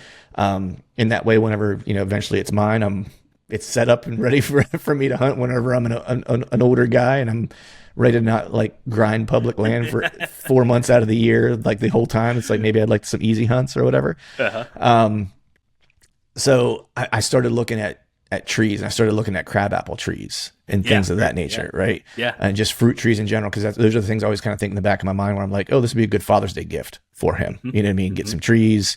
In that way, whenever, eventually it's mine, it's set up and ready for me to hunt whenever I'm an older guy and I'm ready to not like grind public land for 4 months out of the year, like the whole time. It's like, maybe I'd like some easy hunts or whatever. Uh-huh. So I started looking at trees, and I started looking at crabapple trees and things of that nature, right? Yeah. And just fruit trees in general, because those are the things I always kind of think in the back of my mind where I'm like, oh, this would be a good Father's Day gift for him. Mm-hmm. You know what I mean? Get some trees,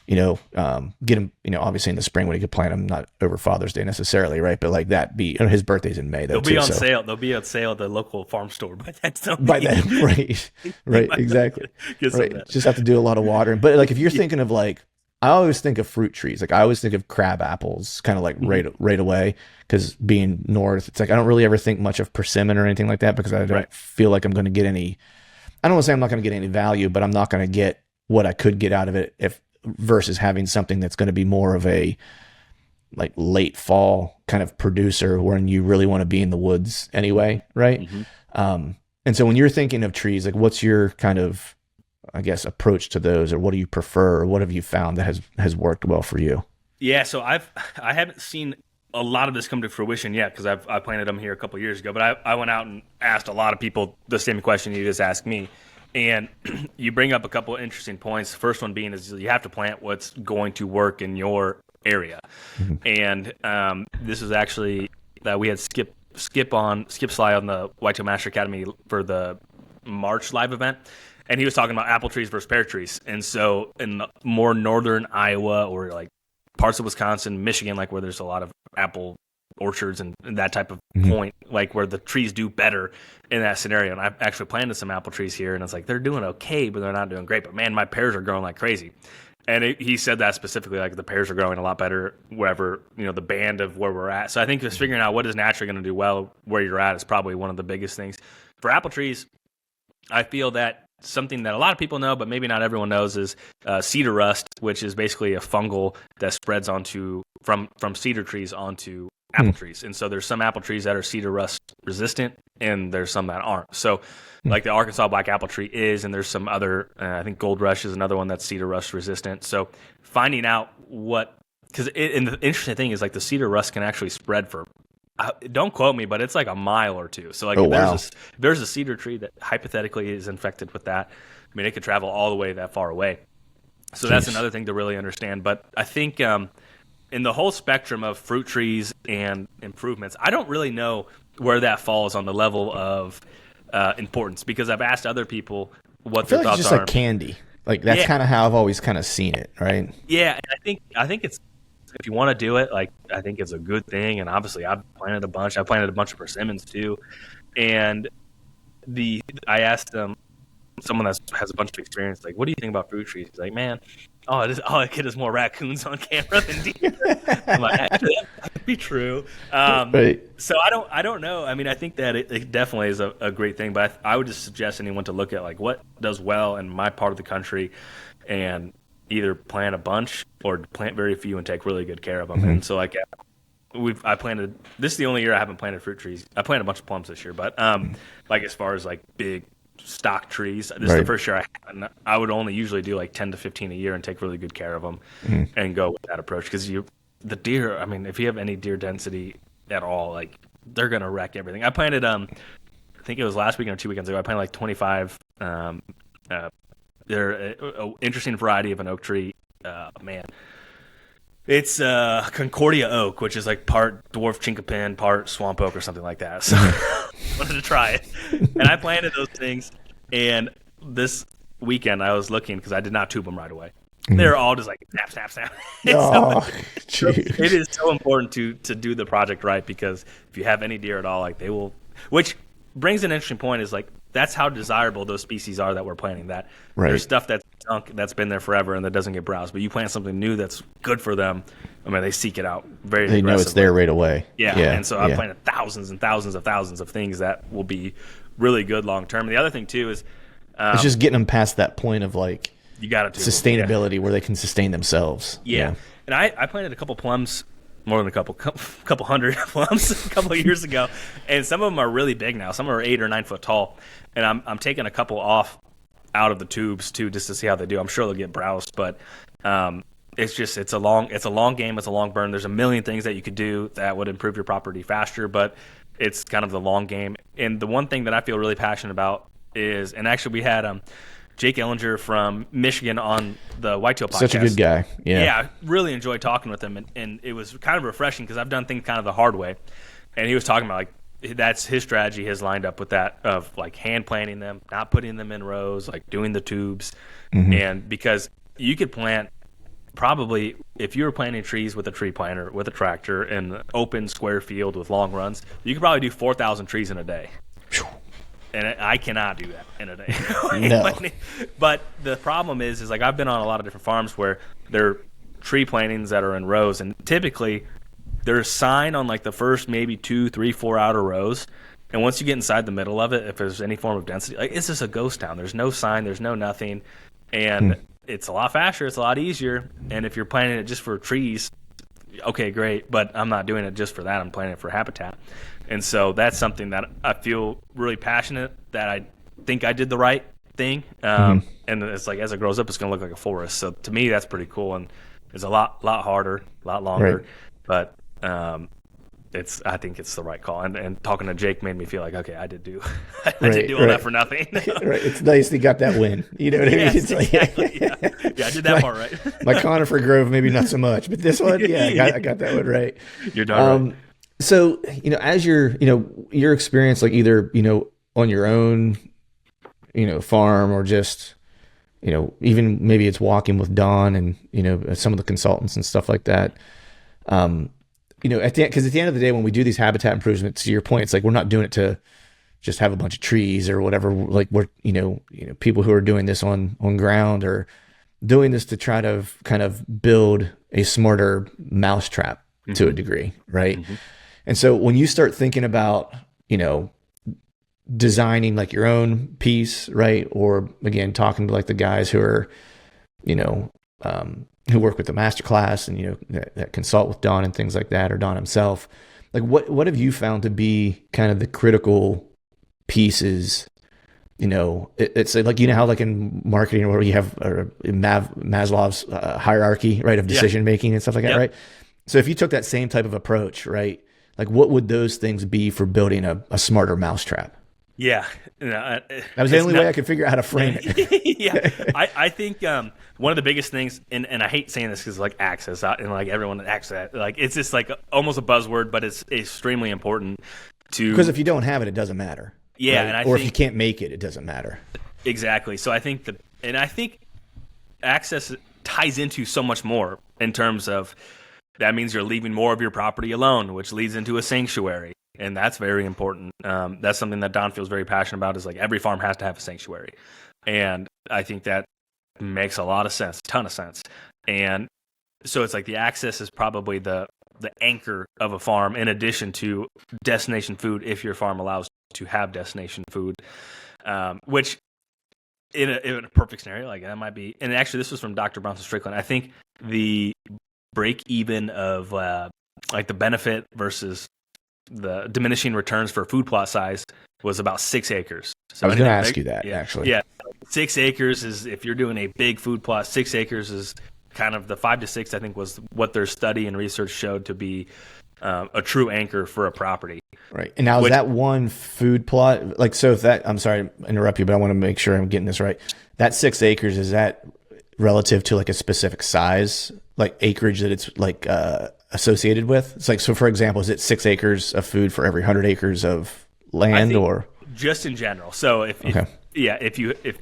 get him, obviously in the spring when he could plant them, not over Father's Day necessarily, right? But like that his birthay's in May though. They'll be on sale. They'll be on sale at the local farm store by that time. Right, exactly. Right. Just have to do a lot of watering. But like if you're thinking of like, I always think of fruit trees. Like I always think of crab apples kind of like right away, because being north, it's like I don't really ever think much of persimmon or anything like that, because I don't feel like I'm going to get any, I don't want to say I'm not going to get any value, but I'm not going to get what I could get out of it versus having something that's going to be more of a like late fall kind of producer when you really want to be in the woods anyway. Right. Mm-hmm. And so when you're thinking of trees, like what's your kind of, I guess, approach to those, or what do you prefer, or what have you found that has worked well for you? Yeah, so I haven't seen a lot of this come to fruition yet, because I planted them here a couple of years ago, but I went out and asked a lot of people the same question you just asked me, and you bring up a couple of interesting points. The first one being is you have to plant what's going to work in your area, and this is actually that we had Skip Sly on the Whitetail Master Academy for the March live event. And he was talking about apple trees versus pear trees. And so in the more northern Iowa or like parts of Wisconsin, Michigan, like where there's a lot of apple orchards and that type of point, like where the trees do better in that scenario. And I actually planted some apple trees here, and it's like they're doing okay, but they're not doing great. But man, my pears are growing like crazy. And he said that specifically, like the pears are growing a lot better wherever, the band of where we're at. So I think just figuring out what is naturally going to do well where you're at is probably one of the biggest things. For apple trees, I feel that something that a lot of people know, but maybe not everyone knows, is cedar rust, which is basically a fungal that spreads from cedar trees onto apple trees. And so there's some apple trees that are cedar rust resistant, and there's some that aren't. So like the Arkansas black apple tree is, and there's some other, I think Gold Rush is another one that's cedar rust resistant. So finding out and the interesting thing is like the cedar rust can actually spread for, don't quote me, but it's like a mile or two. So like there's a cedar tree that hypothetically is infected with that, I mean, it could travel all the way that far away. So that's another thing to really understand. But I think in the whole spectrum of fruit trees and improvements, I don't really know where that falls on the level of importance, because I've asked other people what I feel their like thoughts it's just are. like candy. Like that's kind of how I've always kind of seen it, right? Yeah, and I think it's, if you want to do it, like, I think it's a good thing. And obviously, I've planted a bunch. I planted a bunch of persimmons too, and I asked someone that has a bunch of experience, like, what do you think about fruit trees? He's like, man, all I get is more raccoons on camera than deer. I'm like, actually, that could be true. Right. So I don't know. I mean, I think that it definitely is a great thing, but I would just suggest anyone to look at like what does well in my part of the country, and either plant a bunch or plant very few and take really good care of them. Mm-hmm. And so like I planted, this is the only year I haven't planted fruit trees. I planted a bunch of plums this year, but like as far as like big stock trees, this is the first year I would only usually do like 10 to 15 a year and take really good care of them and go with that approach. Because the deer, I mean, if you have any deer density at all, like they're gonna wreck everything. I planted I think it was last weekend or 2 weekends ago, I planted like 25 they're an interesting variety of an oak tree. Man, it's Concordia oak, which is like part dwarf chinkapin, part swamp oak or something like that. So I wanted to try it, and I planted those things. And this weekend I was looking because I did not tube them right away. They're all just like snap, snap, snap. So it is so important to do the project right, because if you have any deer at all, like they will. Which brings an interesting point, is like that's how desirable those species are that we're planting. That there's stuff that's junk that's been there forever and that doesn't get browsed, but you plant something new that's good for them. I mean, they seek it out very aggressively. They know it's there right away. Yeah. And so I've planted thousands and thousands of things that will be really good long term. And the other thing too is it's just getting them past that point of like you got to sustainability where they can sustain themselves. Yeah. And I planted a couple plums, more than a couple hundred plums a couple of years ago, and some of them are really big now. Some are 8 or 9 foot tall, and I'm taking a couple off out of the tubes too, just to see how they do. I'm sure they'll get browsed, but it's a long game. It's a long burn. There's a million things that you could do that would improve your property faster, but it's kind of the long game. And the one thing that I feel really passionate about is, and actually we had Jake Ellinger from Michigan on the Whitetail podcast. Such a good guy. Yeah, I really enjoyed talking with him, and it was kind of refreshing because I've done things kind of the hard way. And he was talking about like that's his strategy has lined up with that of like hand planting them, not putting them in rows, like doing the tubes. And because you could plant probably, if you were planting trees with a tree planter, with a tractor in an open square field with long runs, you could probably do 4,000 trees in a day. And I cannot do that in a day. No. But the problem is like I've been on a lot of different farms where there are tree plantings that are in rows, and typically there's a sign on like the first maybe 2, 3, 4 outer rows. And once you get inside the middle of it, if there's any form of density, like it's just a ghost town. There's no sign, there's no nothing. And it's a lot faster, it's a lot easier. And if you're planting it just for trees, okay, great. But I'm not doing it just for that. I'm planting it for habitat. And so that's something that I feel really passionate that I think I did the right thing. And it's like as it grows up, it's going to look like a forest. So to me, that's pretty cool. And it's a lot harder, a lot longer. Right. But I think it's the right call. And talking to Jake made me feel like, okay, I did do all that for nothing. Right. It's nice you got that win. You know what I mean? It's exactly. Yeah, I did that part right. My Conifer Grove, maybe not so much, but this one, I got that one right. You're darn right. So, as your experience, like either, on your own, farm or just, even maybe it's walking with Don and, some of the consultants and stuff like that. Because at the end of the day, when we do these habitat improvements, to your point, it's like, we're not doing it to just have a bunch of trees or whatever. Like we're, people who are doing this on ground or doing this to try to kind of build a smarter mousetrap to a degree. Right. And so when you start thinking about, designing like your own piece, right? Or again, talking to like the guys who are, who work with the masterclass and, that consult with Don and things like that, or Don himself, like what have you found to be kind of the critical pieces? It's like, how like in marketing where you have Maslow's hierarchy, right? Of decision making and stuff like that. Right. So if you took that same type of approach, right? Like what would those things be for building a smarter mousetrap? Yeah. That was the only way I could figure out how to frame it. Yeah. I think one of the biggest things, and I hate saying this because like access, and like everyone access, like it's just like almost a buzzword, but it's extremely important to. Because if you don't have it, it doesn't matter. Yeah. Right? And or if you can't make it, it doesn't matter. Exactly. So I think access ties into so much more in terms of that means you're leaving more of your property alone, which leads into a sanctuary. And that's very important. That's something that Don feels very passionate about, is like every farm has to have a sanctuary. And I think that makes a lot of sense, a ton of sense. And so it's like the access is probably the anchor of a farm, in addition to destination food, if your farm allows to have destination food, which in a perfect scenario, like that might be. And actually, this was from Dr. Bronson Strickland. I think the break even of like the benefit versus the diminishing returns for food plot size was about 6 acres. So I was going to ask you that, actually. Yeah, 6 acres is, if you're doing a big food plot, 6 acres is kind of the 5 to 6, I think, was what their study and research showed to be a true anchor for a property. Right. And now, is that one food plot? Like, so if that, I'm sorry to interrupt you, but I want to make sure I'm getting this right. That 6 acres, is that relative to like a specific size, like acreage that it's like associated with? It's like, so for example, is it 6 acres of food for every 100 acres of land, or just in general? So if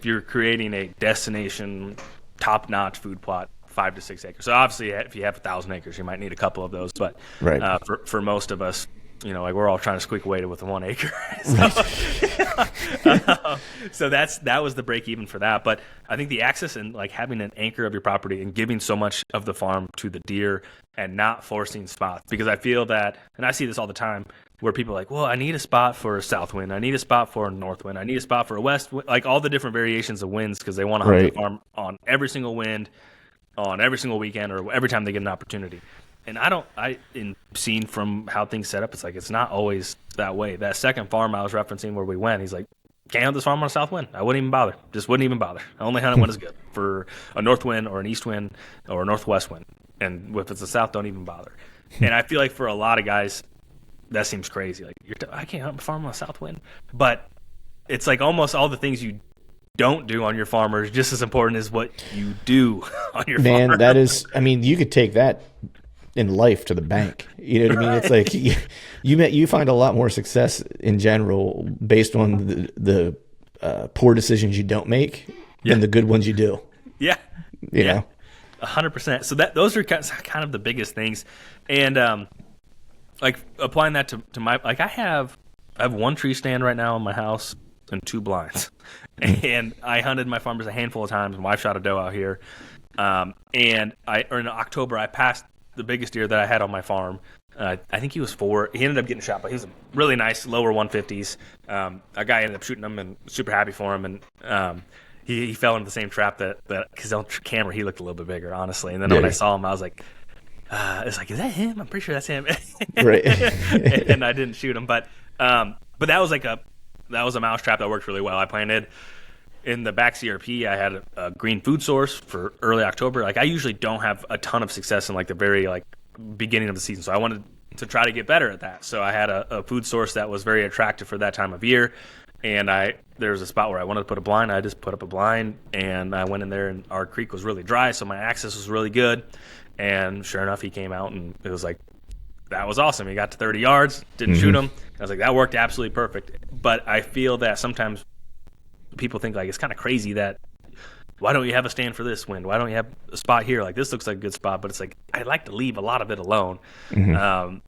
you're creating a destination top-notch food plot, 5 to 6 acres. So obviously, if you have 1,000 acres, you might need a couple of those. But right. For most of us, like we're all trying to squeak away with 1 acre. So that was the break even for that. But I think the access and like having an anchor of your property and giving so much of the farm to the deer and not forcing spots, because I feel that, and I see this all the time, where people are like, well, I need a spot for a south wind, I need a spot for a north wind, I need a spot for a west wind, like all the different variations of winds, because they want to hunt the farm on every single wind, on every single weekend, or every time they get an opportunity. And in seeing from how things set up, it's like, it's not always that way. That second farm I was referencing where we went, he's like, can't hunt this farm on a south wind. I wouldn't even bother. Just wouldn't even bother. I only hunt it when it's good. For a north wind or an east wind or a northwest wind. And if it's a south, don't even bother. And I feel like for a lot of guys, that seems crazy. Like, I can't hunt a farm on a south wind. But it's like almost all the things you don't do on your farm are just as important as what you do on your farm. Man, that is, I mean, you could take that in life to the bank. You know what I mean? It's like you find a lot more success in general based on the poor decisions you don't make than the good ones you do. Yeah. You know? 100%. So those are kind of the biggest things. And like applying that to my, like I have 1 tree stand right now in my house and 2 blinds. And I hunted my farmers a handful of times. My wife shot a doe out here. And in October, I passed the biggest deer that I had on my farm. I think he was 4. He ended up getting shot, but he was a really nice lower 150s. A guy ended up shooting him, and super happy for him. And he fell into the same trap that because on camera he looked a little bit bigger, honestly. And then when I saw him, I was like, it's like, is that him? I'm pretty sure that's him. Right. And I didn't shoot him, but that was like a mouse trap that worked really well. I planted in the back CRP. I had a green food source for early October. Like I usually don't have a ton of success in like the very like beginning of the season, so I wanted to try to get better at that. So I had a food source that was very attractive for that time of year. And there was a spot where I wanted to put a blind. I just put up a blind, and I went in there, and our creek was really dry, so my access was really good. And sure enough, he came out, and it was like, that was awesome. He got to 30 yards, didn't shoot him. I was like, that worked absolutely perfect. But I feel that sometimes people think like it's kind of crazy that, why don't you have a stand for this wind? Why don't you have a spot here? Like this looks like a good spot, but it's like I like to leave a lot of it alone. And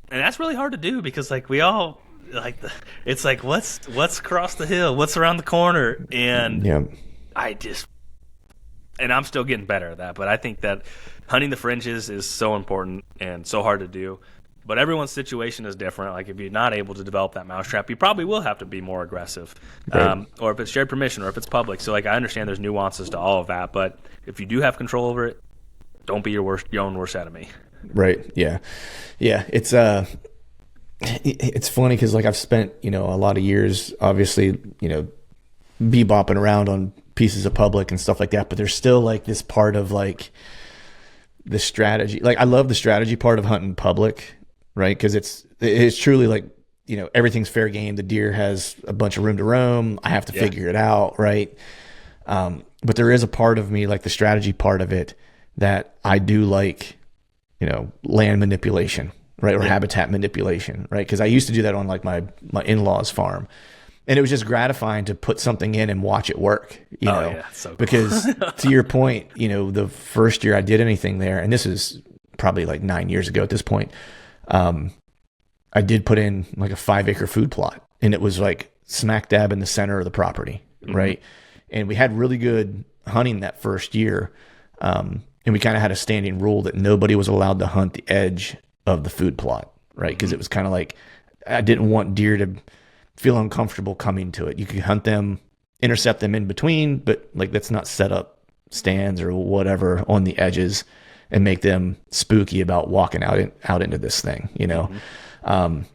that's really hard to do because like we all like it's like what's across the hill, what's around the corner, and I'm still getting better at that. But I think that hunting the fringes is so important and so hard to do. But everyone's situation is different. Like if you're not able to develop that mousetrap, you probably will have to be more aggressive, or if it's shared permission, or if it's public. So like I understand there's nuances to all of that, but if you do have control over it, don't be your own worst enemy. Right. Yeah. Yeah. It's funny because like I've spent a lot of years, obviously bebopping around on pieces of public and stuff like that, but there's still like this part of like the strategy. Like I love the strategy part of hunting public. Right, because it's truly like everything's fair game. The deer has a bunch of room to roam. I have to figure it out, right? But there is a part of me, like the strategy part of it, that I do like, land manipulation, right, or habitat manipulation, right? Because I used to do that on like my in-laws farm, And it was just gratifying to put something in and watch it work, you know, yeah, so cool. Because to your point, you know, the first year I did anything there, and this is probably like 9 years ago at this point, I did put in like a 5-acre food plot, and it was like smack dab in the center of the property. Right. And we had really good hunting that first year. And we kind of had a standing rule that nobody was allowed to hunt the edge of the food plot. Right. Cause it was kind of like, I didn't want deer to feel uncomfortable coming to it. You could hunt them, intercept them in between, but like, let's not set up stands or whatever on the edges and make them spooky about walking out into this thing, you know? And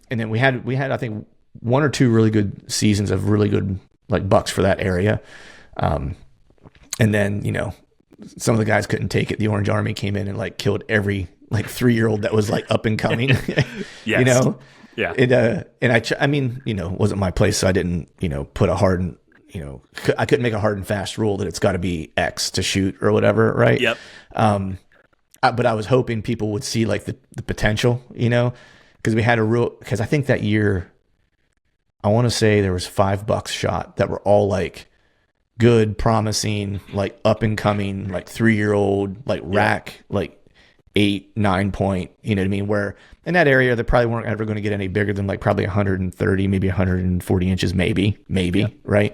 then we had, I think, 1 or 2 really good seasons of really good like bucks for that area. And then, you know, some of the guys couldn't take it. The Orange Army came in and like killed every like 3-year-old that was like up and coming, you know? Yeah. I mean, you know, it wasn't my place. So I didn't, you know, put a hard and, you know, I couldn't make a hard and fast rule that it's got to be X to shoot or whatever. Right. Yep. But I was hoping people would see like the potential, you know, because I think that year, I want to say there was 5 bucks shot that were all like good, promising, like up and coming, like 3-year-old, like rack, like 8, 9 point, you know what I mean? Where in that area, they probably weren't ever going to get any bigger than like probably 130, maybe 140 inches, maybe, right?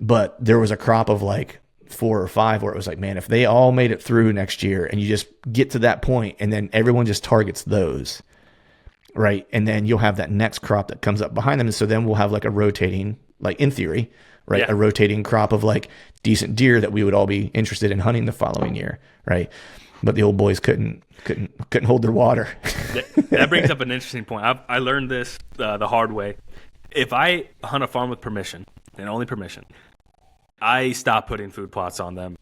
But there was a crop of like 4 or 5 where it was like, man, if they all made it through next year and you just get to that point and then everyone just targets those, right? And then you'll have that next crop that comes up behind them. And so then we'll have like a rotating, like in theory, right? A rotating crop of like decent deer that we would all be interested in hunting the following year, right? But the old boys couldn't hold their water. That brings up an interesting point. I learned this the hard way. If I hunt a farm with permission, and only permission, I stop putting food plots on them,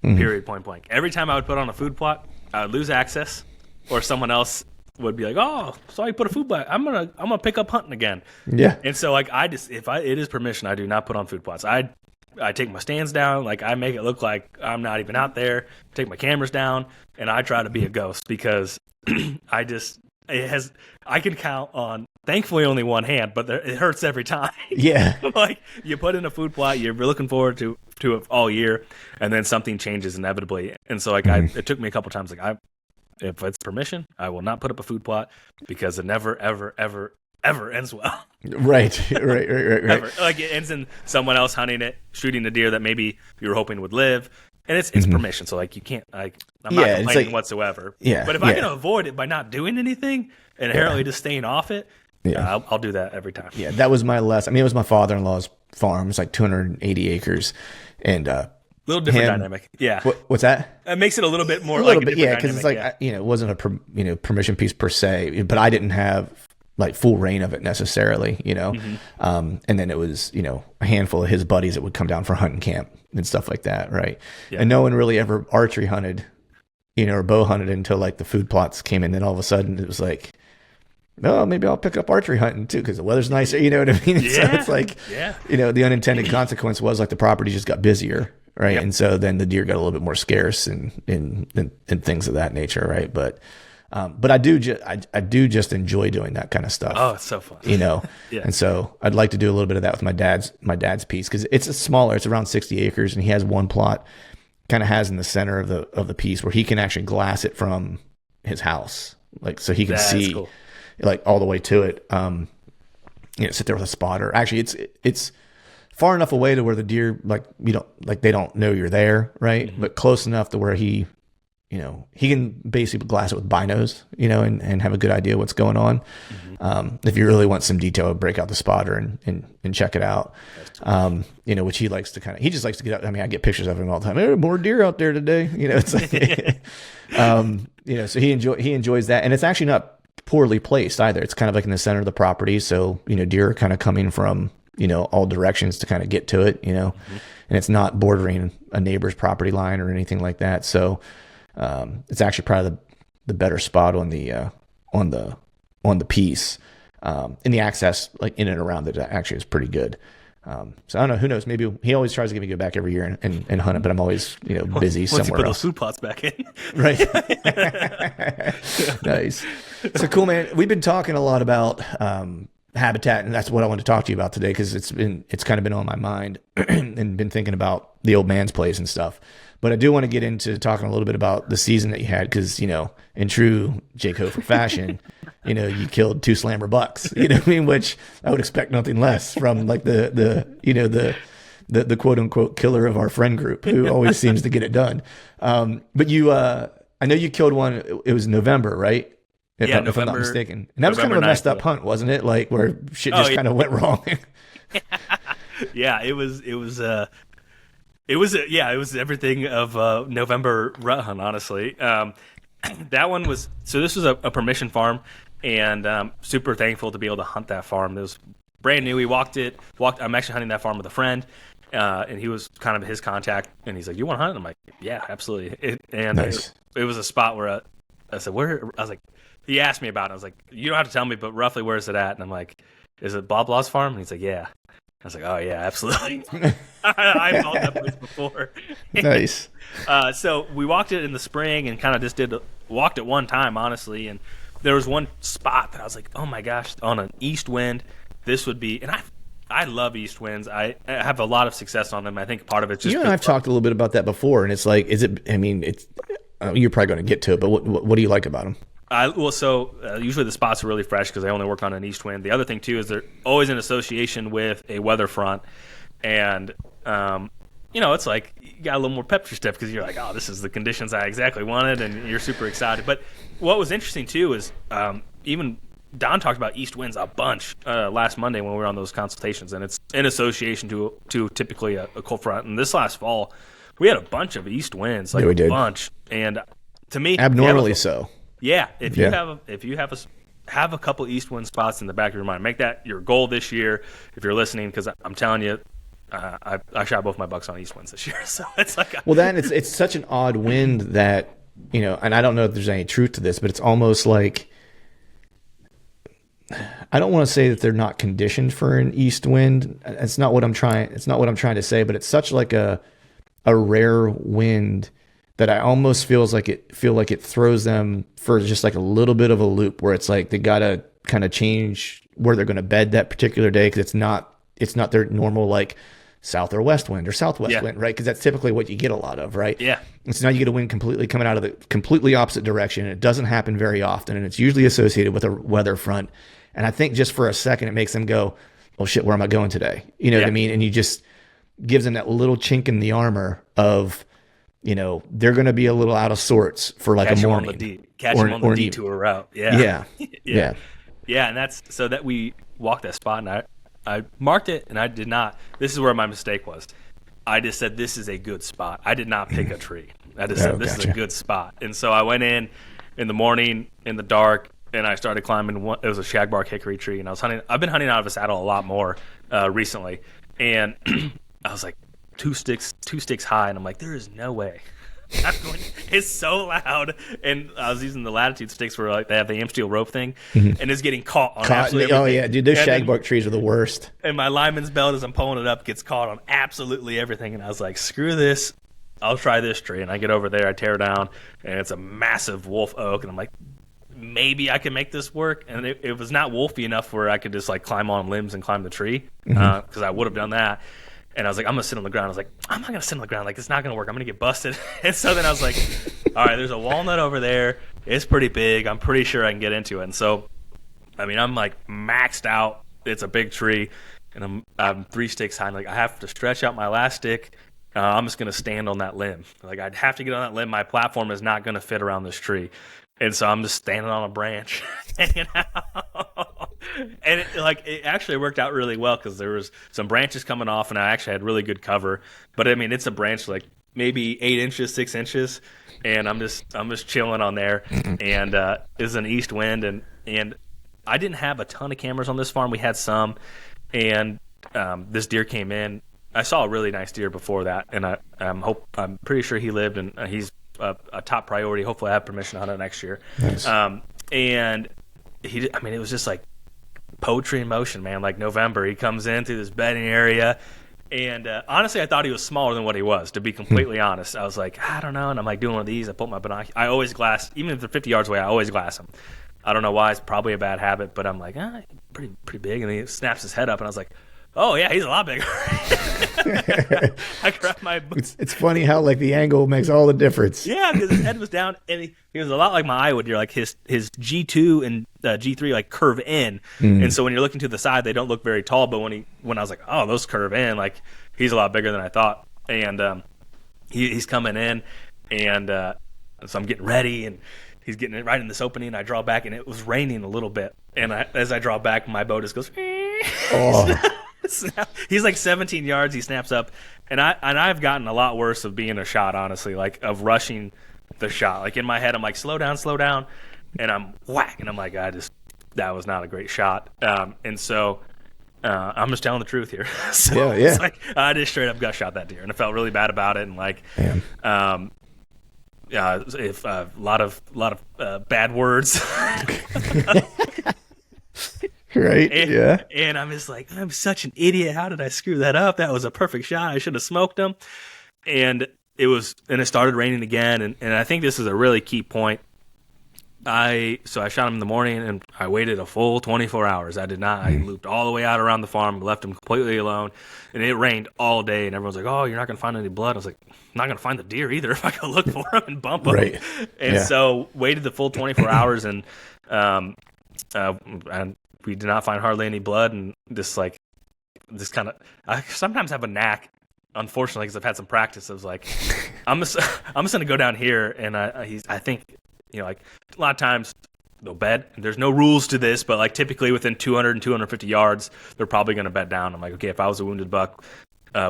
period, point blank. Every time I would put on a food plot, I would lose access, or someone else would be like, "Oh, saw you put a food plot. I'm gonna pick up hunting again." Yeah. And so like it is permission, I do not put on food plots. I take my stands down, like I make it look like I'm not even out there. Take my cameras down, and I try to be a ghost because I can count on thankfully only one hand, but it hurts every time. Yeah. Like you put in a food plot, you're looking forward to it all year, and then something changes inevitably. And so like it took me a couple times. Like if it's permission, I will not put up a food plot because it never, ever, ever, ever ends well. Right. Ever. Like it ends in someone else hunting it, shooting a deer that maybe you were hoping would live. And it's permission, so like you can't. I'm not complaining whatsoever. Yeah, but if I can avoid it by not doing anything and inherently just staying off it, I'll do that every time. Yeah, that was my last. I mean, it was my father-in-law's farm. It's like 280 acres, and little different dynamic. Yeah. What's that? It makes it a little bit more. A little bit, yeah, because it's like it wasn't a permission piece per se, but I didn't have like full reign of it necessarily, you know. And then it was, you know, a handful of his buddies that would come down for hunting camp and stuff like that, right? Yeah. And no one really ever archery hunted, you know, or bow hunted until like the food plots came in. Then all of a sudden it was like, oh, maybe I'll pick up archery hunting too because the weather's nicer, you know what I mean? Yeah. So it's like, you know, the unintended consequence was like the property just got busier, right? Yep. And so then the deer got a little bit more scarce and things of that nature, right? But I do just enjoy doing that kind of stuff. Oh, it's so fun. You know? Yeah. And so I'd like to do a little bit of that with my dad's piece because it's smaller. It's around 60 acres, and he has one plot, kind of has in the center of the piece where he can actually glass it from his house, like so he can see cool. Like all the way to it. You know, sit there with a spotter. Actually, it's far enough away to where the deer they don't know you're there, right? Mm-hmm. But close enough to where he can basically glass it with binos, you know, and have a good idea what's going on. Mm-hmm. If you really want some detail, break out the spotter and check it out. You know, which he likes to he just likes to get out. I mean, I get pictures of him all the time. Hey, more deer out there today. You know, it's like, you know, so he enjoys that. And it's actually not poorly placed either. It's kind of like in the center of the property. So, you know, deer are kind of coming from, you know, all directions to kind of get to it, you know, and it's not bordering a neighbor's property line or anything like that. So, it's actually probably the better spot on the piece, and the access like in and around it actually is pretty good. So I don't know, who knows, maybe he always tries to get me to go back every year and hunt it, but I'm always, you know, busy Once somewhere you put else. those food plots back in. Right. Nice. So cool, man. We've been talking a lot about, habitat, and that's what I want to talk to you about today, because it's kind of been on my mind and been thinking about the old man's place and stuff. But I do want to get into talking a little bit about the season that you had, because, you know, in true Jake Hofer fashion, you know, you killed 2 slammer bucks, you know what I mean? Which I would expect nothing less from like the quote unquote killer of our friend group, who always seems to get it done. But you, I know you killed one. It was November, right? If I'm not mistaken. And that was kind of a messed up hunt, wasn't it? Like where shit just kind of went wrong. Yeah, it was everything of November rut hunt, honestly. That one was, so this was a permission farm, and super thankful to be able to hunt that farm. It was brand new. We walked. I'm actually hunting that farm with a friend, and he was kind of his contact, and he's like, "You want to hunt?" And I'm like, "Yeah, absolutely." Nice. It was a spot where I said, "Where?" I was like, he asked me about it. I was like, "You don't have to tell me, but roughly where is it at?" And I'm like, "Is it blah blah's farm?" And he's like, "Yeah." I was like, "Oh yeah, absolutely." I've followed that place before. Nice. So we walked it in the spring and kind of just walked it one time, honestly. And there was one spot that I was like, "Oh my gosh!" On an east wind, this would be. And I love east winds. I have a lot of success on them. I think part of it's just. You and I've talked a little bit about that before, and it's like, is it? I mean, it's. You're probably going to get to it, but what do you like about them? Usually the spots are really fresh because I only work on an east wind. The other thing too is they're always in association with a weather front, and it's like you got a little more pep to your step because you're like, oh, this is the conditions I exactly wanted, and you're super excited. But what was interesting too is even Don talked about east winds a bunch last Monday when we were on those consultations, and it's in association to typically a cold front. And this last fall, we had a bunch of east winds, like a bunch, and to me, abnormally so. Yeah, if you have a couple east wind spots in the back of your mind, make that your goal this year. If you're listening, because I'm telling you, I shot both my bucks on east winds this year, so it's like it's such an odd wind that, you know, and I don't know if there's any truth to this, but it's almost like, I don't want to say that they're not conditioned for an east wind. It's not what I'm trying to say, but it's such like a rare wind that I almost feel like it throws them for just like a little bit of a loop, where it's like they gotta kind of change where they're going to bed that particular day, because it's not their normal like south or west wind or southwest wind, right? Because that's typically what you get a lot of, right? Yeah. And so now you get a wind completely coming out of the completely opposite direction, and it doesn't happen very often, and it's usually associated with a weather front. And I think just for a second it makes them go, "Oh shit, where am I going today?" You know what I mean? And you just gives them that little chink in the armor of, you know, they're going to be a little out of sorts for like a morning. Catch them on the detour route. Yeah. And that's so that we walked that spot, and I marked it, and I did not. This is where my mistake was. I just said, this is a good spot. I did not pick a tree. I just said, this is a good spot. And so I went in the morning, in the dark, and I started climbing. It was a shagbark hickory tree, and I've been hunting out of a saddle a lot more recently. And I was like, two sticks high, and I'm like, there is no way. It's so loud, and I was using the latitude sticks where like they have the am steel rope thing, and it's getting caught on absolutely everything. Oh yeah, dude, those shagbark trees are the worst. And my lineman's belt, as I'm pulling it up, gets caught on absolutely everything, and I was like, screw this, I'll try this tree. And I get over there, I tear down, and it's a massive wolf oak, and I'm like, maybe I can make this work. And it was not wolfy enough where I could just like climb on limbs and climb the tree, because I would have done that. And I was like, I'm going to sit on the ground. I was like, I'm not going to sit on the ground. Like, it's not going to work. I'm going to get busted. And so then I was like, all right, there's a walnut over there. It's pretty big. I'm pretty sure I can get into it. And so, I mean, I'm like maxed out. It's a big tree. And I'm 3 sticks high. And like, I have to stretch out my last stick. I'm just going to stand on that limb. Like, I'd have to get on that limb. My platform is not going to fit around this tree. And so I'm just standing on a branch, hanging out. And it actually worked out really well, because there was some branches coming off, and I actually had really good cover. But I mean, it's a branch like maybe 8 inches, 6 inches, and I'm just chilling on there. And it's an east wind, and I didn't have a ton of cameras on this farm. We had some, and this deer came in. I saw a really nice deer before that, and I'm pretty sure he lived, and he's a top priority. Hopefully I have permission to hunt it next year. Nice. And it was just like poetry in motion, man. Like November, he comes in through this bedding area, and honestly, I thought he was smaller than what he was, to be completely honest. I was like, I don't know, and I'm like doing one of these. I pull my binoculars. I always glass, even if they're 50 yards away, I always glass them. I don't know why. It's probably a bad habit, but I'm like, pretty big. And he snaps his head up, and I was like, oh yeah, he's a lot bigger. I grabbed my. It's funny how like the angle makes all the difference. Yeah, because his head was down, and he was a lot like my Iowa deer. Like his G2 and G3 like curve in, and so when you're looking to the side, they don't look very tall. But when I was like, oh, those curve in, like he's a lot bigger than I thought. And he's coming in, and so I'm getting ready, and he's getting it right in this opening. And I draw back, and it was raining a little bit. And as I draw back, my bow just goes. Oh. He's like 17 yards. He snaps up, and I've gotten a lot worse of being a shot, honestly, like of rushing the shot. Like in my head, I'm like, slow down, and I'm whack, and I'm like, that was not a great shot. And so I'm just telling the truth here. So yeah. It's like I just straight up gut shot that deer, and I felt really bad about it, and like, if a lot of bad words. Right. And I'm just like, I'm such an idiot. How did I screw that up? That was a perfect shot. I should have smoked him. And it started raining again. And I think this is a really key point. I shot him in the morning, and I waited a full 24 hours. I did not. I looped all the way out around the farm, left him completely alone. And it rained all day. And everyone's like, oh, you're not going to find any blood. I was like, I'm not going to find the deer either if I go look for him and bump him. Right. And so waited the full 24 hours, and we did not find hardly any blood, and this kind of, I sometimes have a knack, unfortunately, because I've had some practice. I was like, I'm just gonna go down here, and I think, like a lot of times they'll bed. And there's no rules to this, but like typically within 200 and 250 yards, they're probably gonna bed down. I'm like, okay, if I was a wounded buck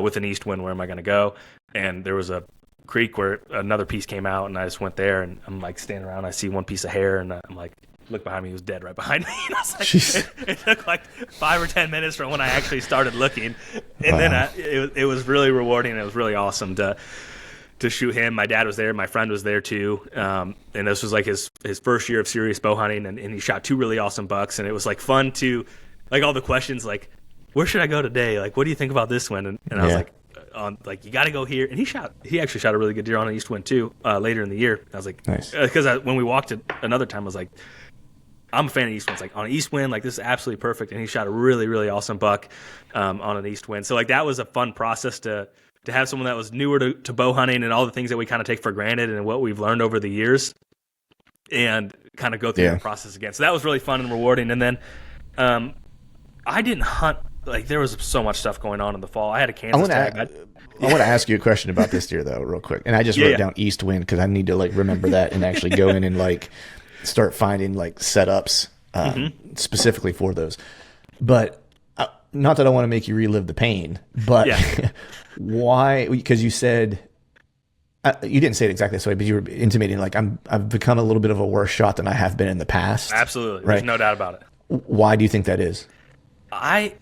with an east wind, where am I gonna go? And there was a creek where another piece came out, and I just went there, and I'm like standing around. I see one piece of hair, and I'm like. Look behind me, he was dead right behind me. And I was like, it took like 5 or 10 minutes from when I actually started looking. And then it was really rewarding. It was really awesome to shoot him. My dad was there. My friend was there too. And this was like his first year of serious bow hunting. And he shot 2 really awesome bucks. And it was like fun to, like all the questions, like, where should I go today? Like, what do you think about this one? And I was like, you got to go here. And he actually shot a really good deer on an east wind too later in the year. I was like, nice. Because when we walked it another time, I was like, I'm a fan of east winds. Like on an east wind, like this is absolutely perfect. And he shot a really, really awesome buck on an east wind. So like that was a fun process to have someone that was newer to bow hunting and all the things that we kind of take for granted and what we've learned over the years, and kind of go through the process again. So that was really fun and rewarding. And then I didn't hunt. Like there was so much stuff going on in the fall. I had a Kansas tag. I want to ask you a question about this deer though, real quick. And I just wrote down east wind because I need to like remember that and actually go in and like start finding like setups specifically for those. But not that I want to make you relive the pain, but why? Because you said you didn't say it exactly this way, but you were intimating like I've become a little bit of a worse shot than I have been in the past. Absolutely, right? There's no doubt about it. Why do you think that is? I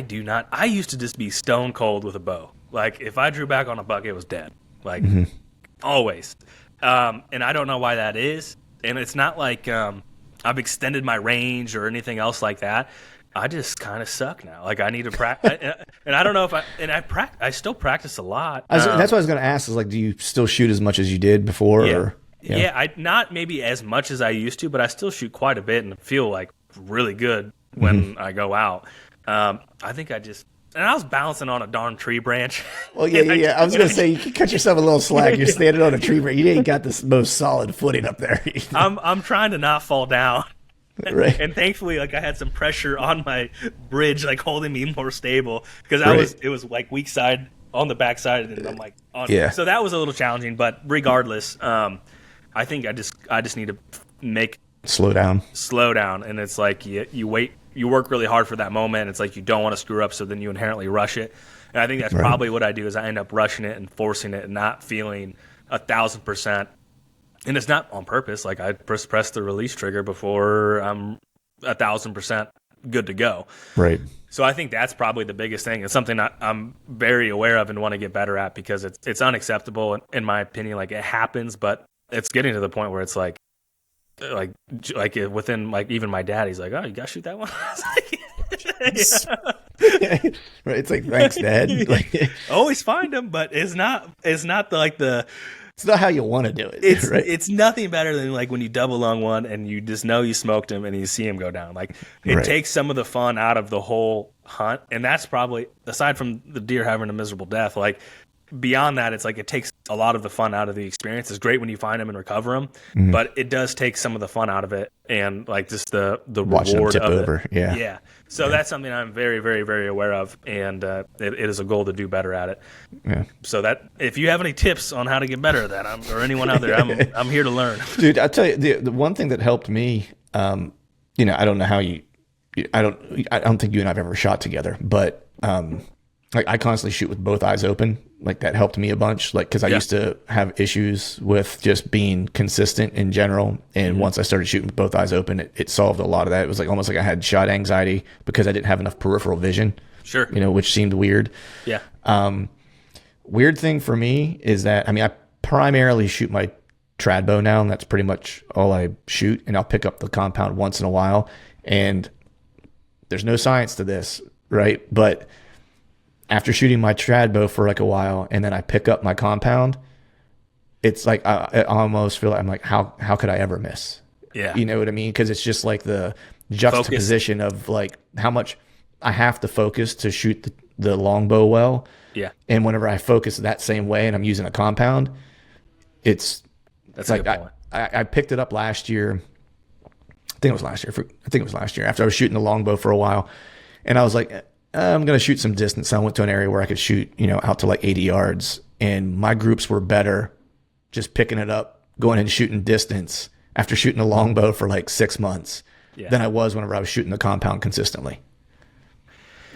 do not. I used to just be stone cold with a bow. Like if I drew back on a buck, it was dead. Like always. And I don't know why that is. And it's not like I've extended my range or anything else like that. I just kind of suck now. Like I need to practice, and I don't know if I still practice a lot. That's what I was going to ask. Is like, do you still shoot as much as you did before? Yeah, or, I not maybe as much as I used to, but I still shoot quite a bit and feel like really good when I go out. I think and I was balancing on a darn tree branch. Well, yeah. I was going to say, you can cut yourself a little slack. You're standing on a tree branch. You ain't got the most solid footing up there. I'm trying to not fall down. Right. And thankfully, like I had some pressure on my bridge, like holding me more stable because it was like weak side on the back side, and I'm like, so that was a little challenging. But regardless, I think I just need to slow down, and it's like you wait. You work really hard for that moment. It's like you don't want to screw up, so then you inherently rush it. And I think that's probably what I do is I end up rushing it and forcing it and not feeling 1,000%. And it's not on purpose. Like I press the release trigger before I'm 1,000% good to go. Right. So I think that's probably the biggest thing. It's something I'm very aware of and want to get better at because it's unacceptable in my opinion. Like it happens, but it's getting to the point where it's like within like even my dad, he's like, oh, you gotta shoot that one. Right, it's like, thanks, Dad. Like, always find them, but it's not the It's not how you want to do it. It's nothing better than like when you double lung one and you just know you smoked him and you see him go down. Like it takes some of the fun out of the whole hunt, and that's probably, aside from the deer having a miserable death, like beyond that, it's like it takes a lot of the fun out of the experience. It's great when you find them and recover them, but it does take some of the fun out of it, and like just the watching reward them tip of over. it. Yeah. So that's something I'm very, very, very aware of, and it is a goal to do better at it. Yeah. So that if you have any tips on how to get better at that, or anyone out there, I'm here to learn. Dude, I'll tell you the one thing that helped me. I don't know how I don't think you and I've ever shot together, but like I constantly shoot with both eyes open. Like that helped me a bunch. Like because I used to have issues with just being consistent in general, and once I started shooting with both eyes open, it solved a lot of that. It was like almost like I had shot anxiety because I didn't have enough peripheral vision. Sure. Which seemed weird. Yeah. Weird thing for me is that I primarily shoot my trad bow now, and that's pretty much all I shoot. And I'll pick up the compound once in a while, and there's no science to this, right? But after shooting my trad bow for like a while, and then I pick up my compound, it's like I almost feel like I'm like, how could I ever miss? Yeah. You know what I mean? Because it's just like the juxtaposition of like how much I have to focus to shoot the longbow well. Yeah. And whenever I focus that same way and I'm using a compound, that's like I picked it up last year. I think it was last year after I was shooting the longbow for a while, and I was like, I'm going to shoot some distance. So I went to an area where I could shoot, out to like 80 yards, and my groups were better just picking it up, going and shooting distance after shooting a longbow for like 6 months than I was whenever I was shooting the compound consistently.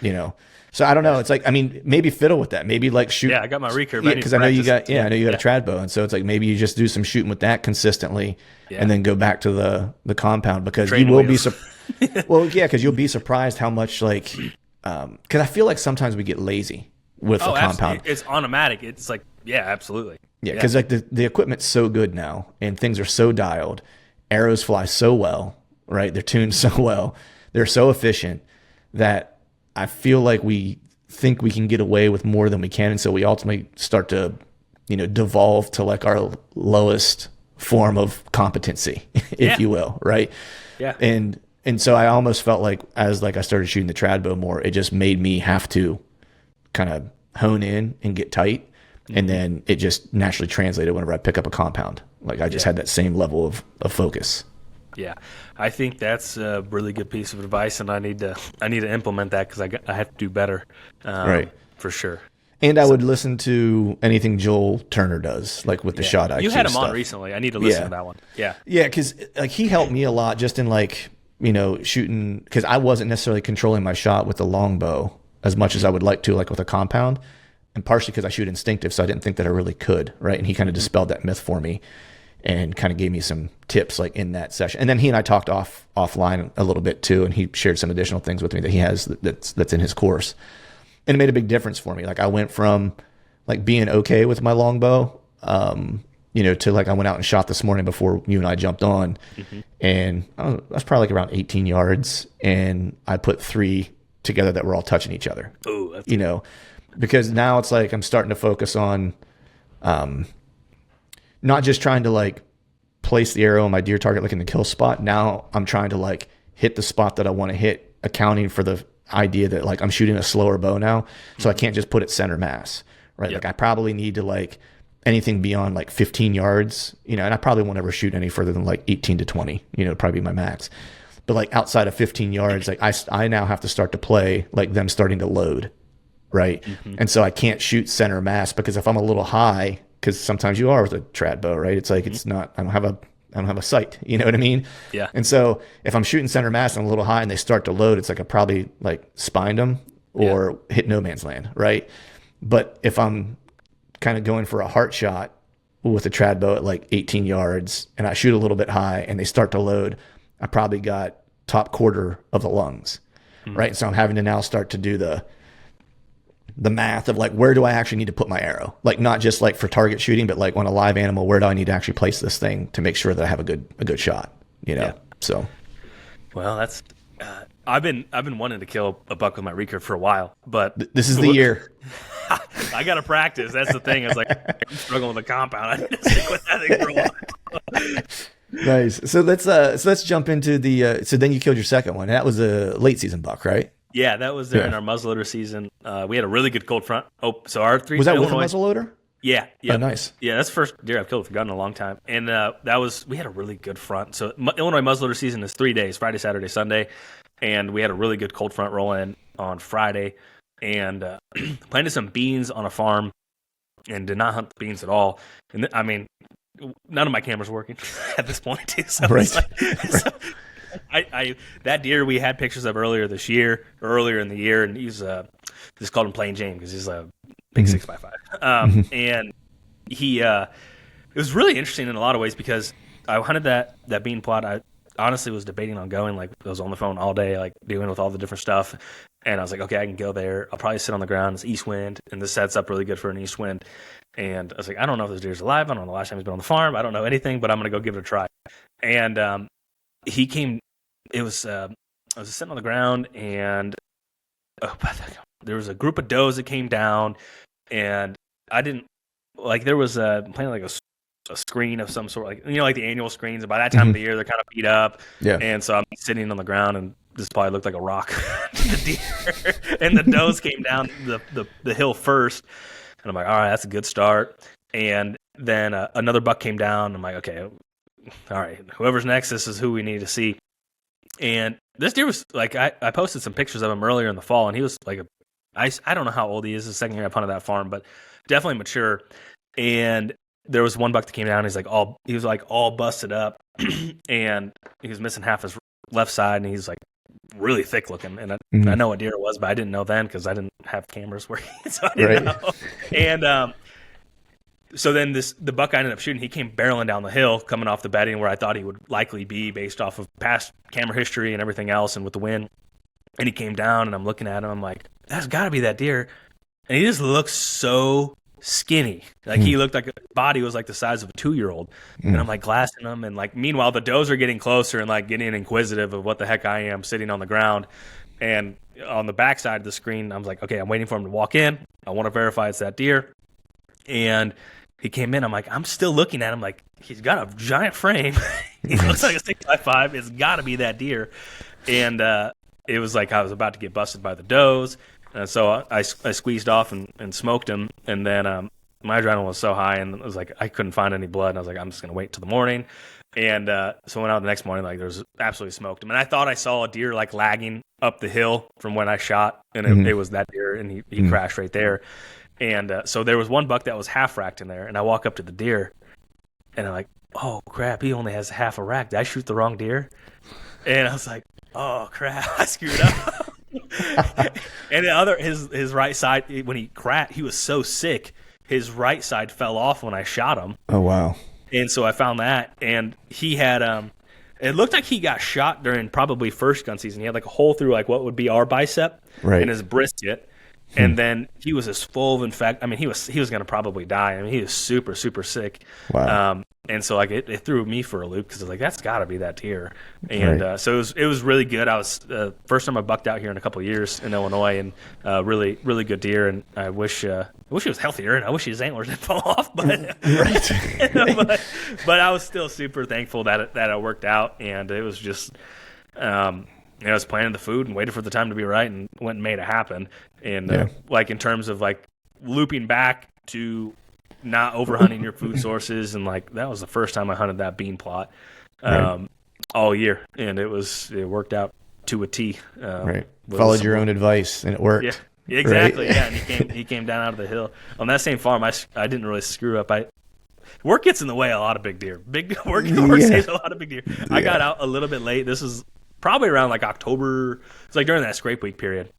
So I don't know. It's like, maybe fiddle with that. Maybe like shoot. Yeah, I got my recurve. Because I know you got, I know you got a trad bow. And so it's like, maybe you just do some shooting with that consistently and then go back to the compound, because you will be, because you'll be surprised how much like, because I feel like sometimes we get lazy with the compound. It's automatic. It's like, absolutely. Yeah, because like the equipment's so good now, and things are so dialed. Arrows fly so well, right? They're tuned so well. They're so efficient that I feel like we think we can get away with more than we can, and so we ultimately start to, devolve to like our lowest form of competency, if you will, right? Yeah. And so I almost felt like as like I started shooting the trad bow more, it just made me have to kind of hone in and get tight. And then it just naturally translated whenever I pick up a compound. Like I just had that same level of focus. Yeah, I think that's a really good piece of advice, and I need to implement that because I have to do better, right? For sure. And I would listen to anything Joel Turner does, like with the shot IQ. You had him stuff on recently. I need to listen to that one. Yeah, because like he helped me a lot just in like shooting, because I wasn't necessarily controlling my shot with the longbow as much as I would like to, like with a compound. And partially because I shoot instinctive, so I didn't think that I really could, right? And he kind of dispelled that myth for me and kind of gave me some tips like in that session. And then he and I talked offline a little bit too, and he shared some additional things with me that he has that's in his course. And it made a big difference for me. Like I went from like being okay with my longbow, to like I went out and shot this morning before you and I jumped on, and I was probably like around 18 yards, and I put 3 together that were all touching each other. Oh, that's because now it's like I'm starting to focus on not just trying to like place the arrow on my deer target like in the kill spot. Now I'm trying to like hit the spot that I want to hit, accounting for the idea that like I'm shooting a slower bow now, so I can't just put it center mass, right? Like I probably need to like anything beyond like 15 yards, and I probably won't ever shoot any further than like 18 to 20, probably my max. But like outside of 15 yards, like I now have to start to play like them starting to load. Right. And so I can't shoot center mass, because if I'm a little high, because sometimes you are with a trad bow, right? It's like, it's not, I don't have a sight, you know what I mean? Yeah. And so if I'm shooting center mass and I'm a little high and they start to load, it's like I probably like spined them or hit no man's land. Right. But if I'm kind of going for a heart shot with a trad bow at like 18 yards and I shoot a little bit high and they start to load, I probably got top quarter of the lungs. Right. So I'm having to now start to do the math of like, where do I actually need to put my arrow? Like not just like for target shooting, but like on a live animal, where do I need to actually place this thing to make sure that I have a good shot, So. Well, that's, I've been wanting to kill a buck with my recurve for a while, but this is the year. I got to practice. That's the thing. I was like, I'm struggling with a compound. I need to stick with that thing for a while. Nice. So let's jump into the. So then you killed your second one. That was a late season buck, right? Yeah, that was during our muzzleloader season. We had a really good cold front. Oh, so our three was that with a muzzleloader? Yeah. Oh, nice. Yeah, that's the first deer I've killed with a gun in a long time, and we had a really good front. So Illinois muzzleloader season is 3 days: Friday, Saturday, Sunday, and we had a really good cold front roll in on Friday, and planted some beans on a farm, and did not hunt the beans at all. And I mean, none of my cameras working at this point too. So right. So that deer we had pictures of earlier in the year, and he's just called him Plain Jane because he's a big 6x5. And he it was really interesting in a lot of ways because I hunted that bean plot. I honestly was debating on going. Like, I was on the phone all day, like dealing with all the different stuff, and I was like, okay, I can go there. I'll probably sit on the ground. It's east wind, and this sets up really good for an east wind. And I was like, I don't know if this deer's alive. I don't know the last time he's been on the farm. I don't know anything, but I'm going to go give it a try. And he came. It was I was sitting on the ground, and there was a group of does that came down, and I didn't like. There was playing like a screen of some sort, like, like the annual screens. And by that time of the year, they're kind of beat up. Yeah. And so I'm sitting on the ground, and this probably looked like a rock to the deer. And the does came down the hill first. And I'm like, all right, that's a good start. And then another buck came down. I'm like, okay, all right, whoever's next, this is who we need to see. And this deer was like, I posted some pictures of him earlier in the fall, and he was like, I don't know how old he is. The second year I hunted that farm, but definitely mature. And there was one buck that came down. He was all busted up, and he was missing half his left side, and he's like really thick looking. And I know what deer it was, but I didn't know then because I didn't have cameras working, so I didn't know. And so then the buck I ended up shooting, he came barreling down the hill, coming off the bedding where I thought he would likely be based off of past camera history and everything else, and with the wind. And he came down, and I'm looking at him. I'm like, that's got to be that deer. And he just looks so skinny. Like, he looked like his body was like the size of a 2-year-old. And I'm like glassing him, and like meanwhile the does are getting closer and like getting inquisitive of what the heck I am sitting on the ground. And on the back side of the screen, I was like, okay, I'm waiting for him to walk in. I want to verify it's that deer. And he came in. I'm like, I'm still looking at him like, he's got a giant frame. He looks like a 6x5. It's got to be that deer. And it was like I was about to get busted by the does. So I squeezed off and smoked him. And then my adrenaline was so high, and it was like I couldn't find any blood. And I was like, I'm just going to wait till the morning. And so I went out the next morning, like there was absolutely smoked him. And I thought I saw a deer like lagging up the hill from when I shot. And it was that deer, and he crashed right there. And so there was one buck that was half racked in there, and I walk up to the deer, and I'm like, oh, crap, he only has half a rack. Did I shoot the wrong deer? And I was like, oh, crap, I screwed up. And the other, his right side, when he cracked, he was so sick, his right side fell off when I shot him. Oh, wow. And so I found that, and he had, it looked like he got shot during probably first gun season. He had like a hole through like what would be our bicep in his brisket. And then he was as full of infection. I mean, he was going to probably die. I mean, he was super, super sick. Wow. And so like it threw me for a loop because I was like, that's got to be that deer. And so it was really good. I was first time I bucked out here in a couple of years in Illinois, and really, really good deer. And I wish he was healthier, and I wish his antlers didn't fall off. But but I was still super thankful that it worked out, and it was just. I was planning the food and waited for the time to be right, and went and made it happen. And like in terms of like looping back to not overhunting your food sources, and like that was the first time I hunted that bean plot all year, and it worked out to a T. Followed your own advice, and it worked. Yeah, exactly. Right? Yeah, and he came down out of the hill on that same farm. I didn't really screw up. Work gets in the way of a lot of big deer. Work saves a lot of big deer. I got out a little bit late. This is probably around like October. It's like during that scrape week period.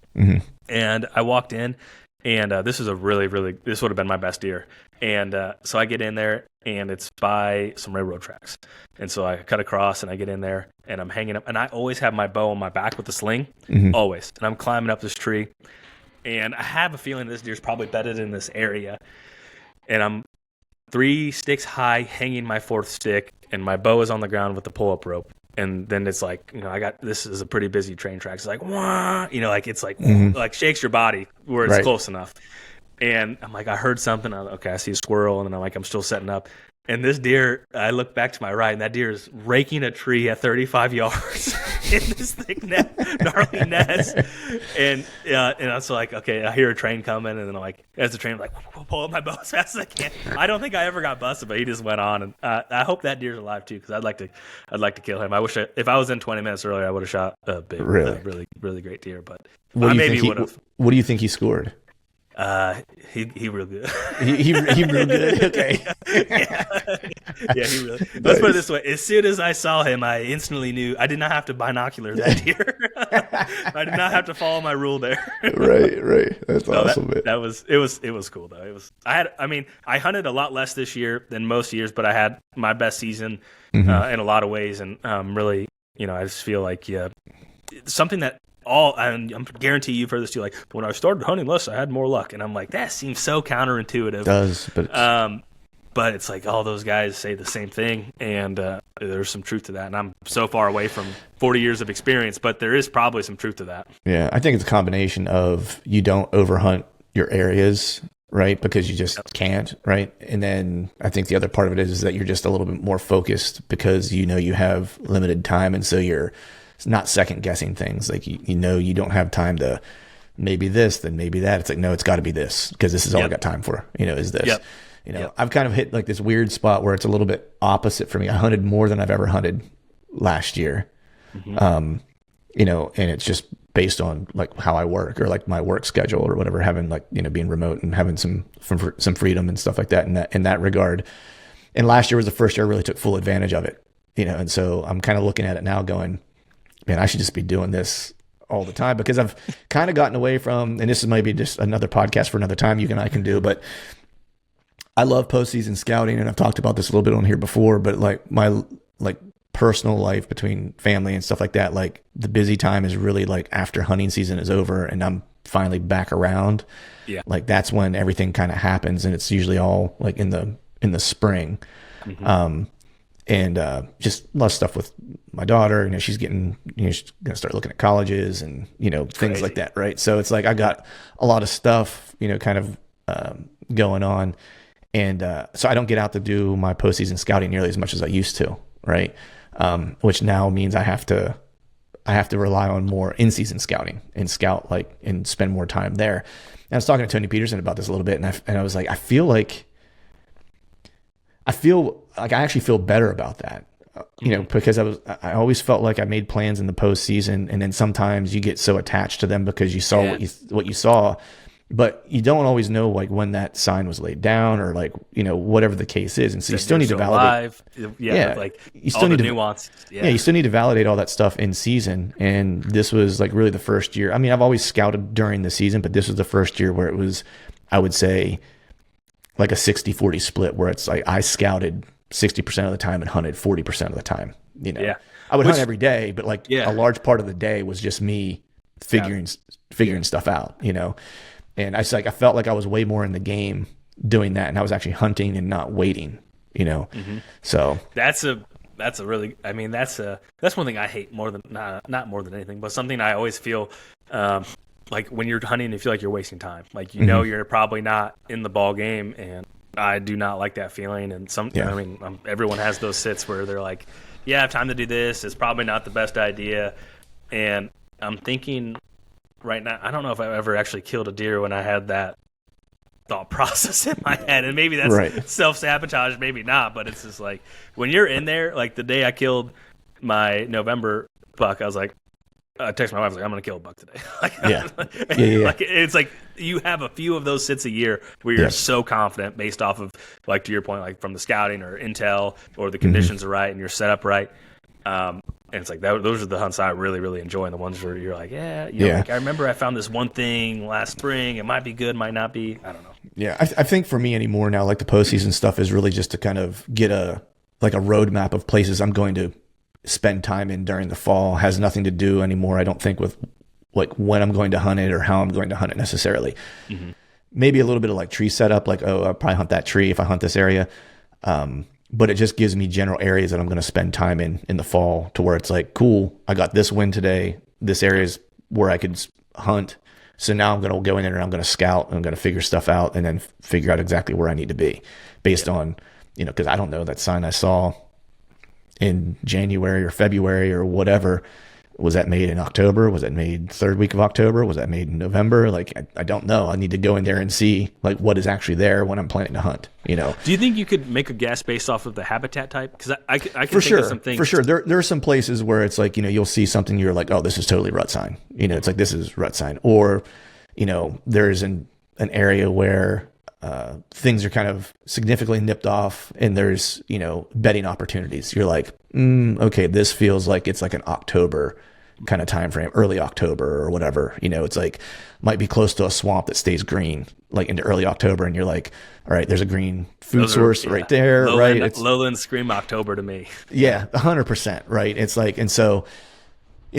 And I walked in, and this is this would have been my best deer. And so I get in there, and it's by some railroad tracks. And so I cut across, and I get in there, and I'm hanging up. And I always have my bow on my back with the sling, always. And I'm climbing up this tree, and I have a feeling this deer's probably bedded in this area. And I'm 3 sticks high, hanging my 4th stick, and my bow is on the ground with the pull-up rope. And then it's like, this is a pretty busy train track. It's like, wah, like it's like, like shakes your body where it's close enough. And I'm like, I heard something. Okay, I see a squirrel, and then I'm still setting up. And this deer, I look back to my right, and that deer is raking a tree at 35 yards in this thick gnarly nest. And I was like, okay, I hear a train coming, and then I'm like, as the train, I'm like, pull up my bow as fast as I can. I don't think I ever got busted, but he just went on. And I hope that deer's alive too, because I'd like to kill him. I wish if I was in 20 minutes earlier, I would have shot a big, really, really great deer. But I maybe would have. What do you think he scored? He real good. he real good. Okay. Yeah, he really. Let's put it this way: as soon as I saw him, I instantly knew I did not have to binocular that deer. I did not have to follow my rule there. Right. That's awesome. It was cool though. I hunted a lot less this year than most years, but I had my best season in a lot of ways, and really, I just feel like something that. I'm guarantee you've heard this too. Like when I started hunting less, I had more luck, and I'm like, that seems so counterintuitive. It does, but it's like all those guys say the same thing, and there's some truth to that. And I'm so far away from 40 years of experience, but there is probably some truth to that. Yeah, I think it's a combination of you don't overhunt your areas, right? Because you just can't, right? And then I think the other part of it is that you're just a little bit more focused because you have limited time, and so you're not second guessing things. Like you don't have time to maybe this, then maybe that. It's like, no, it's got to be this because this is all I got time for. Is this? I've kind of hit like this weird spot where it's a little bit opposite for me. I hunted more than I've ever hunted last year, and it's just based on like how I work or like my work schedule or whatever. Having like being remote and having some freedom and stuff like that. In that regard, and last year was the first year I really took full advantage of it. And so I'm kind of looking at it now, going, man, I should just be doing this all the time because I've kind of gotten away from, and this is maybe just another podcast for another time you and I can do, but I love postseason scouting, and I've talked about this a little bit on here before, but like my like personal life between family and stuff like that, like the busy time is really like after hunting season is over and I'm finally back around. Yeah. Like that's when everything kind of happens, and it's usually all like in the spring. And just a lot of stuff with my daughter. She's getting, she's going to start looking at colleges and, things like that. Right. So it's like, I got a lot of stuff, kind of going on. And so I don't get out to do my postseason scouting nearly as much as I used to. Right. Which now means I have to rely on more in-season scouting and scout and spend more time there. And I was talking to Tony Peterson about this a little bit. And I was like, I feel like I actually feel better about that, because I always felt like I made plans in the postseason, and then sometimes you get so attached to them because you saw what you saw, but you don't always know like when that sign was laid down or like whatever the case is, and so you still need to validate. Like you still all need the to nuance. You still need to validate all that stuff in season, and this was like really the first year. I mean, I've always scouted during the season, but this was the first year where it was, I would say, like a 60-40 split where it's like I scouted 60% of the time and hunted 40% of the time. I would hunt every day, but like a large part of the day was just me figuring stuff out, and I felt like I was way more in the game doing that, and I was actually hunting and not waiting, So that's one thing I hate more than not more than anything, but something I always feel like when you're hunting, you feel like you're wasting time. Like you're probably not in the ball game, and I do not like that feeling. And everyone has those sits where they're like, "Yeah, I have time to do this. It's probably not the best idea." And I'm thinking right now, I don't know if I've ever actually killed a deer when I had that thought process in my head, and maybe that's self-sabotage, maybe not. But it's just like when you're in there, like the day I killed my November buck, I was like, I texted my wife, I was like, I'm going to kill a buck today. Like, it's like you have a few of those sits a year where you're so confident based off of, like, to your point, like from the scouting or intel or the conditions are right and you're set up right. And it's like those are the hunts I really, really enjoy, and the ones where you're like, like, I remember I found this one thing last spring. It might be good, might not be. I don't know. Yeah, I think for me anymore now, like the postseason stuff is really just to kind of get a roadmap of places I'm going to spend time in during the fall. Has nothing to do anymore, I don't think, with like when I'm going to hunt it or how I'm going to hunt it necessarily. Maybe a little bit of like tree setup, like, I'll probably hunt that tree if I hunt this area. But it just gives me general areas that I'm going to spend time in the fall, to where it's like, cool, I got this wind today. This area is where I could hunt. So now I'm going to go in there and I'm going to scout and I'm going to figure stuff out and then figure out exactly where I need to be based on, because I don't know that sign I saw in January or February or whatever. Was that made in October? Was that made third week of October? Was that made in November? Like, I don't know. I need to go in there and see like what is actually there when I'm planning to hunt, Do you think you could make a guess based off of the habitat type? Because I can for think sure, of some things. For sure. There are some places where it's like, you'll see something, you're like, oh, this is totally rut sign. It's like, this is rut sign. Or, there's an area where things are kind of significantly nipped off and there's, bedding opportunities. You're like, okay, this feels like it's like an October kind of time frame, early October or whatever. It's like might be close to a swamp that stays green like into early October, and you're like, all right, there's a green food source right there, Lowland, right? Lowland scream October to me. Yeah, 100%, right? It's like, and so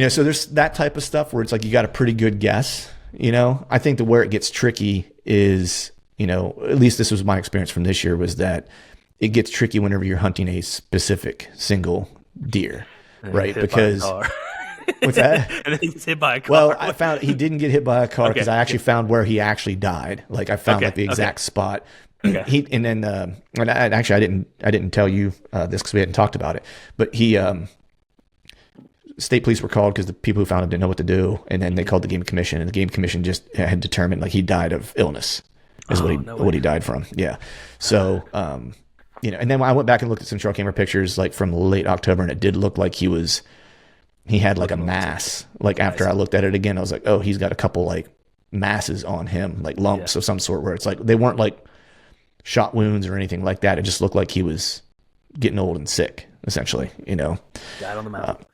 so there's that type of stuff where it's like you got a pretty good guess. I think that where it gets tricky is, at least this was my experience from this year, was that it gets tricky whenever you're hunting a specific single deer, right? Because what's that? And then he gets hit by a car. Well, I found he didn't get hit by a car because I actually found where he actually died. Like I found like the exact spot. Okay. And I didn't tell you this because we hadn't talked about it, but state police were called because the people who found him didn't know what to do, and then they called the game commission, and the game commission just had determined like he died of illness is what he died from. Yeah. So and then I went back and looked at some trail camera pictures like from late October, and it did look like he had like a mass. Like after I looked at it again, I was like, oh, he's got a couple like masses on him, like lumps of some sort, where it's like they weren't like shot wounds or anything like that. It just looked like he was getting old and sick, essentially. Died on the mountain.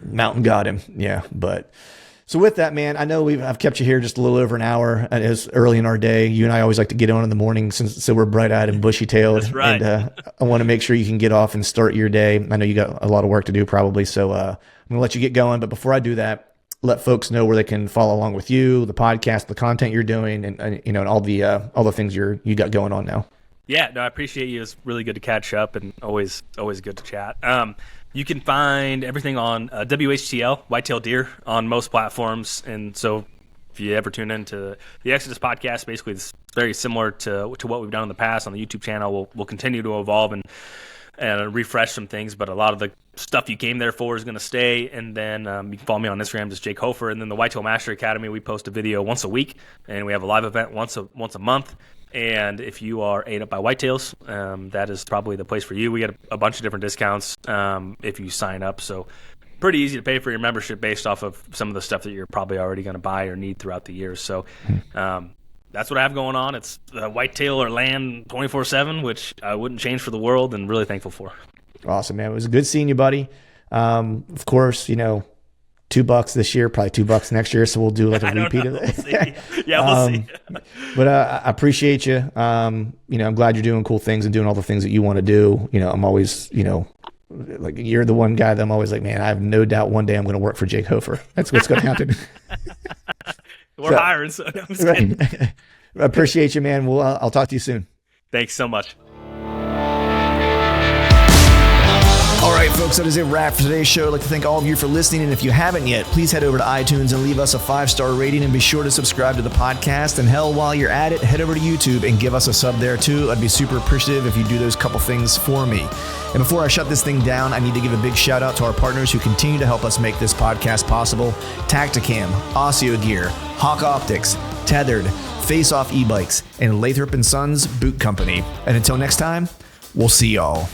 Mountain got him. Yeah. But so with that, man, I know I've kept you here just a little over an hour. It is early in our day. You and I always like to get on in the morning so we're bright-eyed and bushy-tailed. That's right. And I want to make sure you can get off and start your day. I know you got a lot of work to do probably, so I'm going to let you get going. But before I do that, let folks know where they can follow along with you, the podcast, the content you're doing, and all the things you got going on now. Yeah, no, I appreciate you. It's really good to catch up and always good to chat. You can find everything on WHTL, Whitetail Deer, on most platforms. And so if you ever tune into the Exodus podcast, basically it's very similar to what we've done in the past on the YouTube channel. We'll continue to evolve and refresh some things, but a lot of the stuff you came there for is going to stay. And then you can follow me on Instagram, just Jake Hofer. And then the Whitetail Master Academy, we post a video once a week, and we have a live event once a month. And if you are ate up by whitetails, that is probably the place for you. We get a bunch of different discounts if you sign up. So pretty easy to pay for your membership based off of some of the stuff that you're probably already going to buy or need throughout the year. So that's what I have going on. It's whitetail or land 24/7, which I wouldn't change for the world, and really thankful for. Awesome, man. It was good seeing you, buddy. Of course, $2 this year, probably $2 next year. So we'll do like a repeat of it. We'll see. But I appreciate you. I'm glad you're doing cool things and doing all the things that you want to do. I'm always, like you're the one guy that I'm always like, man, I have no doubt one day I'm going to work for Jake Hofer. That's what's going to happen. We're hiring. So no, I'm just kidding. I appreciate you, man. I'll talk to you soon. Thanks so much. All right, folks, that is a wrap for today's show. I'd like to thank all of you for listening. And if you haven't yet, please head over to iTunes and leave us a 5-star rating, and be sure to subscribe to the podcast. And hell, while you're at it, head over to YouTube and give us a sub there too. I'd be super appreciative if you do those couple things for me. And before I shut this thing down, I need to give a big shout out to our partners who continue to help us make this podcast possible: Tacticam, Osseo Gear, Hawk Optics, Tethered, Face Off E-Bikes, and Lathrop & Sons Boot Company. And until next time, we'll see y'all.